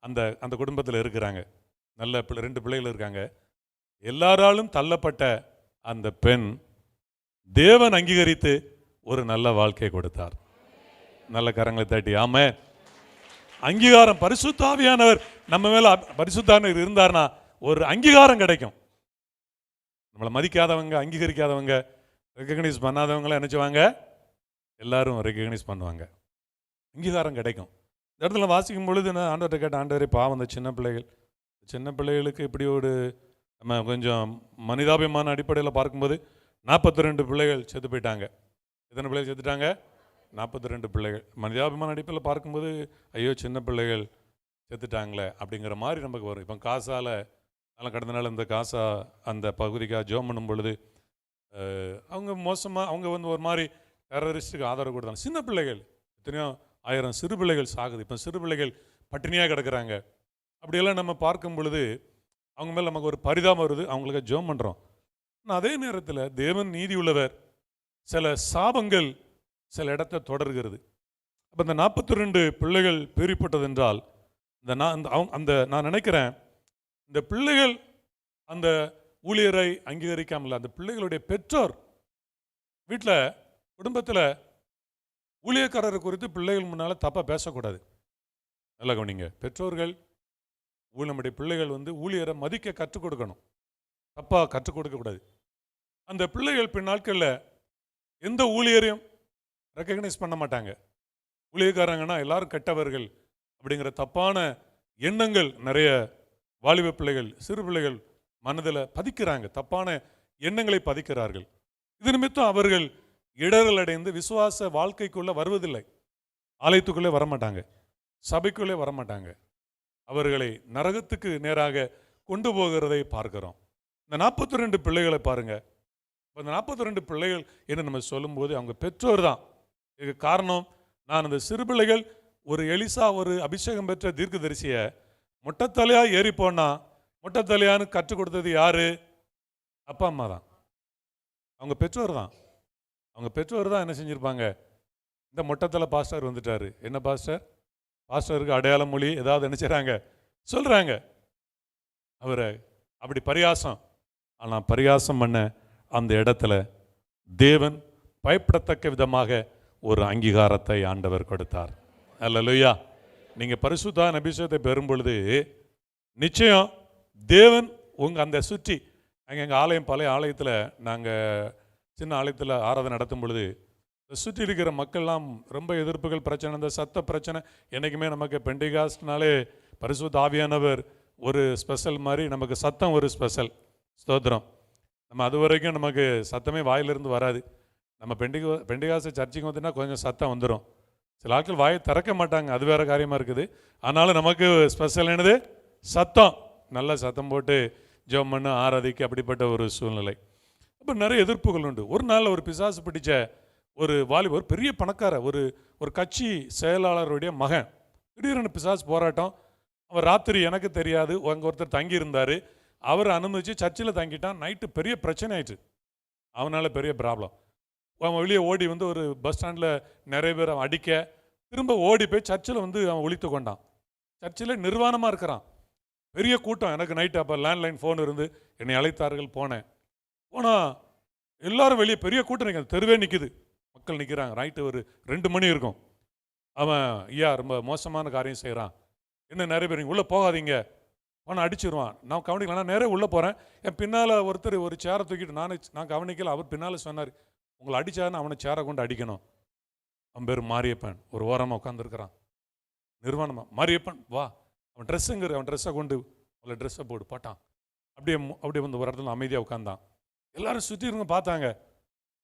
Speaker 1: அந்த குடும்பத்தில் இருக்கிறாங்க. நல்ல 2 பிள்ளைகள் இருக்காங்க. எல்லாராலும் தள்ளப்பட்ட அந்த பெண் தேவன் அங்கீகரித்து ஒரு நல்ல வாழ்க்கையை கொடுத்தார். நல்ல கரங்களை தட்டி ஆமென். அங்கீகாரம், பரிசுத்த ஆவியானவர் நம்ம மேல பரிசுத்தானவர் இருந்தார்னா ஒரு அங்கீகாரம் கிடைக்கும். நம்மளை மதிக்காதவங்க, அங்கீகரிக்காதவங்க, ரெக்கக்னைஸ் பண்ணாதவங்களாம் என்ன செய்வாங்க, எல்லாரும் ரெக்கக்னைஸ் பண்ணுவாங்க. அங்கீகாரம் கிடைக்கும். இந்த இடத்துல வாசிக்கும் பொழுது நான் ஆண்டவர்கிட்ட கேட்ட, ஆண்டவரே பாவம் அந்த சின்ன பிள்ளைகளுக்கு இப்படி ஒரு நம்ம கொஞ்சம் மனிதாபிமான அடிப்படையில் பார்க்கும்போது 42 பிள்ளைகள் செத்து போயிட்டாங்க. எத்தனை பிள்ளைகள் செத்துட்டாங்க? 42 பிள்ளைகள். மனிதாபிமான அடிப்படையில் பார்க்கும்போது ஐயோ சின்ன பிள்ளைகள் செத்துட்டாங்களே அப்படிங்கிற மாதிரி நமக்கு வரும். இப்போ காசால் அதெல்லாம் கடந்த நாள் இந்த காசா அந்த பகுதிக்காக ஜோம் பண்ணும் பொழுது அவங்க மோசமாக அவங்க ஒரு மாதிரி டெரரிஸ்ட்டுக்கு ஆதரவு கொடுத்தாங்க. சின்ன பிள்ளைகள் எத்தனையோ 1000 சிறு பிள்ளைகள் சாகுது. இப்போ சிறு பிள்ளைகள் பட்டினியாக கிடக்கிறாங்க. அப்படியெல்லாம் நம்ம பார்க்கும் பொழுது அவங்க மேலே நமக்கு ஒரு பரிதாபம் வருது. அவங்களுக்கு ஜெபம் பண்ணுறோம். ஆனால் அதே நேரத்தில் தேவன் நீதி உள்ளவர். சில சாபங்கள் சில இடத்தை தொடர்கிறது. அப்போ இந்த 42 பிள்ளைகள் பிரிப்பட்டது என்றால் நான் நினைக்கிறேன், இந்த பிள்ளைகள் அந்த ஊழியரை அங்கீகரிக்காமல் அந்த பிள்ளைகளுடைய பெற்றோர் வீட்டில் குடும்பத்தில் ஊழியக்காரரை குறித்து பிள்ளைகள் முன்னால் தப்பாக பேசக்கூடாது. நல்லா கவனிங்க. பெற்றோர்கள் நம்முடைய பிள்ளைகள் ஊழியரை மதிக்க கற்றுக் கொடுக்கணும், தப்பாக கற்றுக் கொடுக்கக்கூடாது. அந்த பிள்ளைகள் பின்னாட்களில் எந்த ஊழியரையும் ரெக்கக்னைஸ் பண்ண மாட்டாங்க. ஊழியக்காரங்கன்னா எல்லாரும் கெட்டவர்கள் அப்படிங்கிற தப்பான எண்ணங்கள் நிறைய வாலிப பிள்ளைகள், சிறு பிள்ளைகள் மனதில் பதிக்கிறாங்க. தப்பான எண்ணங்களை பதிக்கிறார்கள். இது நிமித்தம் அவர்கள் இடரல் அடைந்து விசுவாச வாழ்க்கைக்குள்ளே வருவதில்லை. ஆலயத்துக்குள்ளே வரமாட்டாங்க, சபைக்குள்ளே வரமாட்டாங்க. அவர்களை நரகத்துக்கு நேராக கொண்டு போகிறதை பார்க்கிறோம். இந்த 42 பிள்ளைகளை பாருங்க. இந்த 42 பிள்ளைகள் என்று நம்ம சொல்லும்போது அவங்க பெற்றோர் தான். இதுக்கு காரணம், நான் அந்த சிறு பிள்ளைகள் ஒரு எலிசா ஒரு அபிஷேகம் பெற்ற தீர்க்கதரிசியை மொட்டத்தலையா ஏறி போனா மொட்டத்தலையான்னு கற்றுக் கொடுத்தது யாரு? அப்பா அம்மா தான், அவங்க பெற்றோர் தான். அவங்க பெற்றோர் தான் என்ன செஞ்சிருப்பாங்க, இந்த மொட்டத்தலை பாஸ்டர் வந்துட்டாரு, என்ன பாஸ்டருக்கு அடையாள மொழி ஏதாவது என்ன செய்றாங்க, சொல்றாங்க. அவரை அப்படி பரிகாசம். ஆனால் பரிகாசம் பண்ண அந்த இடத்துல தேவன் பயப்படத்தக்க விதமாக ஒரு அங்கீகாரத்தை ஆண்டவர் கொடுத்தார். அல்லேலூயா. நீங்கள் பரிசுத்த அபிஷேகத்தை பெறும் பொழுது நிச்சயம் தேவன் அந்த சுற்றி எங்கள் ஆலயம் பழைய ஆலயத்தில் நாங்கள் சின்ன ஆலயத்தில் ஆராதனை நடத்தும் பொழுது சுற்றி இருக்கிற மக்கள்லாம் ரொம்ப எதிர்ப்புகள், பிரச்சனை, இந்த சத்த பிரச்சனை. என்றைக்குமே நமக்கு பெண்டிகாஸ்ட்னாலே பரிசுத்த ஆவியானவர் ஒரு ஸ்பெஷல் மாதிரி, நமக்கு சத்தம் ஒரு ஸ்பெஷல். ஸ்தோத்திரம். நம்ம அது வரைக்கும் நமக்கு சத்தமே வாயிலிருந்து வராது. நம்ம பெண்டிகாச சர்ச்சுக்கு வந்துன்னா கொஞ்சம் சத்தம் வந்துடும். சில ஆட்கள் வாயை திறக்க மாட்டாங்க, அது வேறு காரியமாக இருக்குது. ஆனாலும் நமக்கு ஸ்பெஷல் என்னது? சத்தம். நல்ல சத்தம் போட்டு ஜெபம் பண்ண ஆராதிக்க அப்படிப்பட்ட ஒரு சூழ்நிலை. அப்போ நிறைய எதிர்ப்புகள் உண்டு. ஒரு நாள் ஒரு பிசாசு பிடிச்ச ஒரு வாலிபர், பெரிய பணக்கார ஒரு கட்சி செயலாளருடைய மகன், திடீரென பிசாசு போராட்டம். அவர் ராத்திரி எனக்கு தெரியாது அங்கே ஒருத்தர் தங்கியிருந்தார், அவர் அனுமதிச்சு சர்ச்சில் தங்கிட்டான். நைட்டு பெரிய பிரச்சனை ஆயிடுச்சு, அவனால் பெரிய ப்ராப்ளம். அவன் வெளியே ஓடி வந்து ஒரு பஸ் ஸ்டாண்டில் நிறைய பேர் அவன் அடிக்க, திரும்ப ஓடி போய் சர்ச்சில் வந்து அவன் ஒழித்து கொண்டான். சர்ச்சில் நிர்வாணமாக இருக்கிறான், பெரிய கூட்டம். எனக்கு நைட்டு அப்போ லேண்ட்லைன் ஃபோன் இருந்து என்னை அழைத்தார்கள். போனால் எல்லாரும் வெளியே பெரிய கூட்டம் நிற்க, தெருவே நிற்குது, மக்கள் நிற்கிறாங்க. நைட்டு ஒரு 2 மணி இருக்கும். அவன் ஐயா ரொம்ப மோசமான காரியம் செய்கிறான், என்ன நிறைய பேர் உள்ளே போகாதீங்க, அவனை அடிச்சிருவான். நான் கவனிக்கல, நான் நேரே உள்ளே போகிறேன். என் பின்னால் ஒருத்தர் ஒரு சேரை தூக்கிட்டு நான் கவனிக்கல, அவர் பின்னால் சொன்னார், உங்களை அடித்தாருன்னு அவனை சேரை கொண்டு அடிக்கணும். அவன் பேர் மாரியப்பன், ஒரு ஓரமாக உட்காந்துருக்கிறான் நிர்வாணமாக. மாரியப்பன் வா, அவன் ட்ரெஸ்ஸுங்கிற, அவன் ட்ரெஸ்ஸை கொண்டு அவளை ட்ரெஸ்ஸை போட்டான். அப்படியே வந்து ஒரு இடத்துல அமைதியாக உட்காந்தான். எல்லாரும் சுற்றி இருந்த பார்த்தாங்க.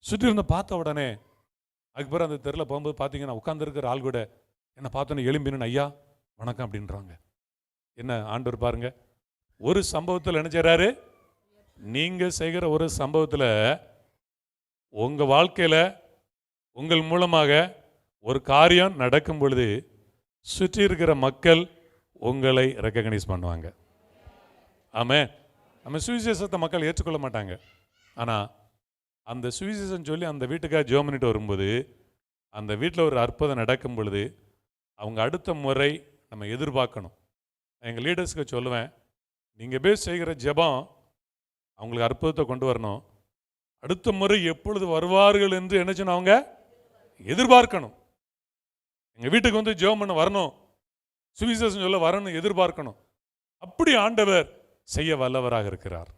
Speaker 1: சுற்றி இருந்த பார்த்த உடனே அதுக்கு அந்த தெருவில் போகும்போது பார்த்தீங்கன்னா உட்காந்துருக்கிற ஆள் கூட என்னை பார்த்தோன்னே எலும்பின்னு ஐயா வணக்கம் அப்படின்றாங்க. என்ன ஆண்டவர் பாருங்க, ஒரு சம்பவத்தில் என்ன செய்கிறாரு? நீங்கள் செய்கிற ஒரு சம்பவத்தில் உங்கள் வாழ்க்கையில் உங்கள் மூலமாக ஒரு காரியம் நடக்கும் பொழுது சுற்றி இருக்கிற மக்கள் உங்களை ரெக்கக்னைஸ் பண்ணுவாங்க. ஆமாம், நம்ம சுவிசேஷத்தை மக்கள் ஏற்றுக்கொள்ள மாட்டாங்க. ஆனால் அந்த சுவிசேஷம் சொல்லி அந்த வீட்டுக்காக ஜெபம் பண்ணிட்டு வரும்போது, அந்த வீட்டில் ஒரு அற்புதம் நடக்கும் பொழுது அவங்க அடுத்த முறை நம்ம எதிர்பார்க்கணும். எங்கள் லீடர்ஸ்க்கு சொல்லுவேன், நீங்கள் போய் செய்கிற ஜெபம் அவங்களுக்கு அற்புதத்தை கொண்டு வரணும். அடுத்த முறை எப்பொழுது வருவார்கள் என்று என்ன சொன்ன அவங்க எதிர்பார்க்கணும். எங்கள் வீட்டுக்கு வந்து ஜெபம் பண்ண வரணும், சுவிசேஷம் சொல்ல வரணும், எதிர்பார்க்கணும். அப்படி ஆண்டவர் செய்ய வல்லவராக இருக்கிறார்.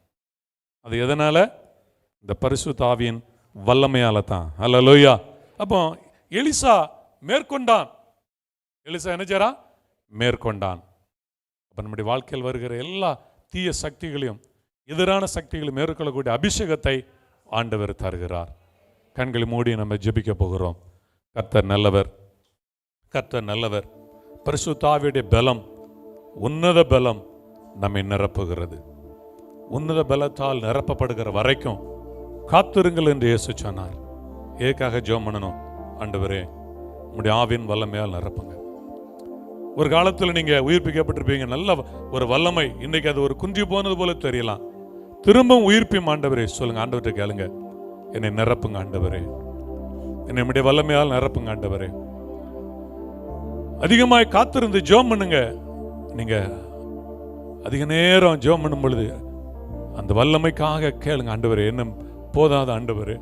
Speaker 1: அது எதனால? இந்த பரிசுத்த ஆவியின் வல்லமையால தான். அல்லேலூயா. அப்போ எலிசா மேற்கொண்டான். எலிசா என்ன செய்றான்? மேற்கொண்டான். அப்போ நம்முடைய வாழ்க்கையில் வருகிற எல்லா தீய சக்திகளையும் எதிரான சக்திகளையும் மேற்கொள்ளக்கூடிய அபிஷேகத்தை ஆண்டவர் தருகிறார். கண்களை மூடி நம்ம ஜெபிக்க போகிறோம். கர்த்தர் நல்லவர், கர்த்தர் நல்லவர். பரிசுத்த ஆவியுடைய பலம், உன்னத பலம் நம்மை நிரப்புகிறது. உன்னத பலத்தால் நிரப்பப்படுகிற வரைக்கும் காத்திருங்கள் என்று இயேசு சொன்னார். ஏக்காக ஜெபம் பண்ணணும், ஆண்டவரே உம்முடைய ஆவியின் வல்லமையால் நிரப்புங்க. ஒரு காலத்தில் நீங்கள் உயிர்ப்பிக்கப்பட்டிருப்பீங்க, நல்ல ஒரு வல்லமை. இன்னைக்கு அது ஒரு குன்றி போனது போல தெரியலாம். திரும்பவும் உயிர்ப்பியும் ஆண்டவரே சொல்லுங்க. ஆண்டவர்கிட்ட கேளுங்க, என்னை நிரப்புங்க ஆண்டவரே, என்னை உம்முடைய வல்லமையால் நிரப்புங்க ஆண்டவரே. அதிகமாய் காத்திருந்து ஜெபம் பண்ணுங்க. நீங்க அதிக நேரம் ஜெபம் பண்ணும் பொழுது அந்த வல்லமைக்காக கேளுங்க. ஆண்டவரே என்ன போதாத ஆண்டவரே,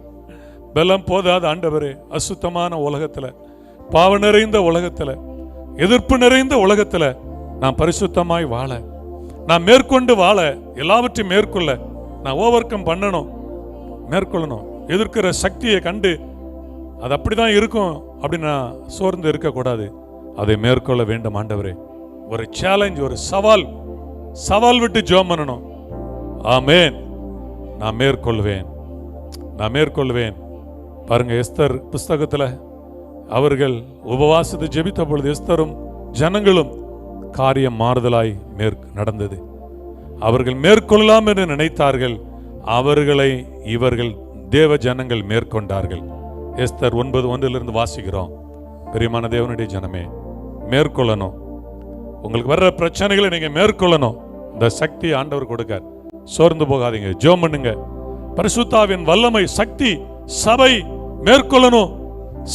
Speaker 1: பலம் போதாத ஆண்டவரே, அசுத்தமான உலகத்துல, பாவ நிறைந்த உலகத்துல, எதிர்ப்பு நிறைந்த உலகத்துல நான் பரிசுத்தமாய் வாழ, நான் மேற்கொண்டு வாழ, எல்லாவற்றையும் மேற்கொள்ள நான் ஓவர் கம் பண்ணணும், மேற்கொள்ளணும். எதிர்க்கிற சக்தியை கண்டு அது அப்படிதான் இருக்கும் அப்படின்னு நான் சோர்ந்து இருக்கக்கூடாது, அதை மேற்கொள்ள வேண்டும் ஆண்டவரே. ஒரு சேலஞ்ச், ஒரு சவால் விட்டு ஜெபம் பண்ணணும். ஆமென். நான் மேற்கொள்வேன், நான் மேற்கொள்வேன். பாருங்க, எஸ்தர் புஸ்தகத்தில் அவர்கள் உபவாசத்தை ஜெபித்த பொழுது எஸ்தரும் ஜனங்களும் காரியம் மாறுதலாய் நடந்தது. அவர்கள் மேற்கொள்ளலாம் என்று நினைத்தார்கள், அவர்களை இவர்கள் தேவ ஜனங்கள் மேற்கொண்டார்கள். எஸ்தர் 9:1 வாசிக்கிறோம். பிரியமான தேவனுடைய ஜனமே, மேற்கொள்ளணும். உங்களுக்கு வர்ற பிரச்சனைகளை நீங்க மேற்கொள்ளணும். இந்த சக்தி ஆண்டவர் கொடுக்கார். சோர்ந்து போகாதீங்க, ஜெபம் பண்ணுங்க. பரிசுத்த ஆவியின் வல்லமை, சக்தி, சபை மேற்கொள்ளணும்.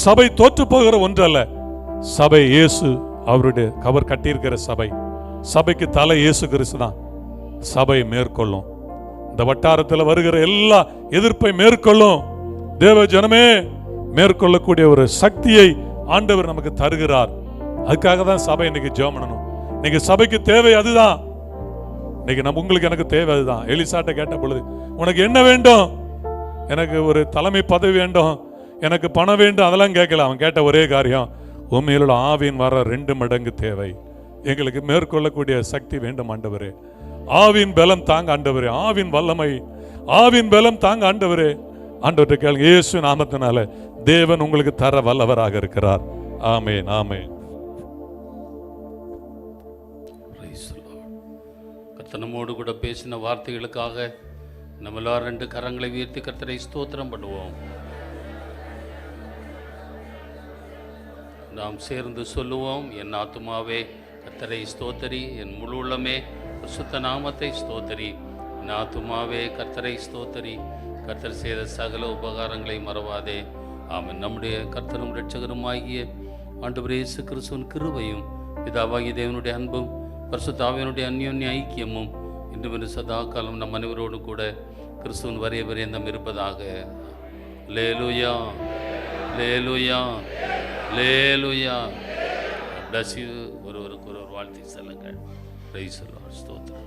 Speaker 1: சபை தோற்று போகிற ஒன்று அல்ல. சபை இயேசு அவர் கட்டியிருக்கிற சபை. சபைக்கு தலை இயேசு கிறிஸ்து தான். சபை மேற்கொள்ளும். இந்த வட்டாரத்தில் வருகிற எல்லா எதிர்ப்பை மேற்கொள்ளும். தேவ ஜனமே, மேற்கொள்ளக்கூடிய ஒரு சக்தியை ஆண்டவர் நமக்கு தருகிறார். அதுக்காக தான் சபை இன்னைக்கு ஜெபம் பண்ணணும். இன்னைக்கு சபைக்கு தேவை அதுதான். இன்னைக்கு உங்களுக்கு எனக்கு தேவை அதுதான். எலிசாட்ட கேட்ட பொழுது, உனக்கு என்ன வேண்டும்? எனக்கு ஒரு தலைமை பதவி வேண்டும், எனக்கு பணம் வேண்டும், அதெல்லாம் கேட்கல. அவன் கேட்ட ஒரே காரியம், உண்மையிலுள்ள ஆவியின் வர 2 மடங்கு தேவை. எங்களுக்கு மேற்கொள்ளக்கூடிய சக்தி வேண்டும் ஆண்டவரே. ஆவின் பலம் தாங்க ஆண்டவரே, ஆவின் வல்லமை, ஆவின் பலம் தாங்க ஆண்டவரே. ஆண்டவர்கிட்ட கேளுங்க, இயேசு நாமத்தினால தேவன் உங்களுக்கு தர வல்லவராக இருக்கிறார். ஆமென், ஆமென்.
Speaker 3: கர்த்தர் நம்மோடு கூட பேசின வார்த்தைகளுக்காக நம்ம எல்லாரும் 2 கரங்களை உயர்த்தி கர்த்தரை ஸ்தோத்திரம் பண்ணுவோம். நாம் சேர்ந்து சொல்லுவோம், என் ஆத்துமாவே கர்த்தரை ஸ்தோத்தரி, என் முழு உள்ளமே பரிசுத்த நாமத்தை ஸ்தோத்தரி. என் ஆத்துமாவே கர்த்தரை ஸ்தோத்தரி, கர்த்தர் செய்த சகல உபகாரங்களை மறவாதே. ஆமென். நம்முடைய கர்த்தரும் இரட்சகருமாகிய ஆண்டவர் இயேசு கிறிஸ்துவின் கிருபையும் பிதாவாகிய தேவனுடைய அன்பும் பரிசுத்த ஆவியானுடைய அந்யோன்ய ஐக்கியமும் இன்று சதா காலம் நம் அனைவரோடு கூட கிறிஸ்துவின் வரைய பரியந்தம் இருப்பதாக. அல்லேலூயா, அல்லேலூயா, அல்லேலூயா. bless you. ஒருவருக்கு ஒருவர் வாழ்த்தி செல்லுங்கள். Praise the Lord. ஸ்தோத்திரம்.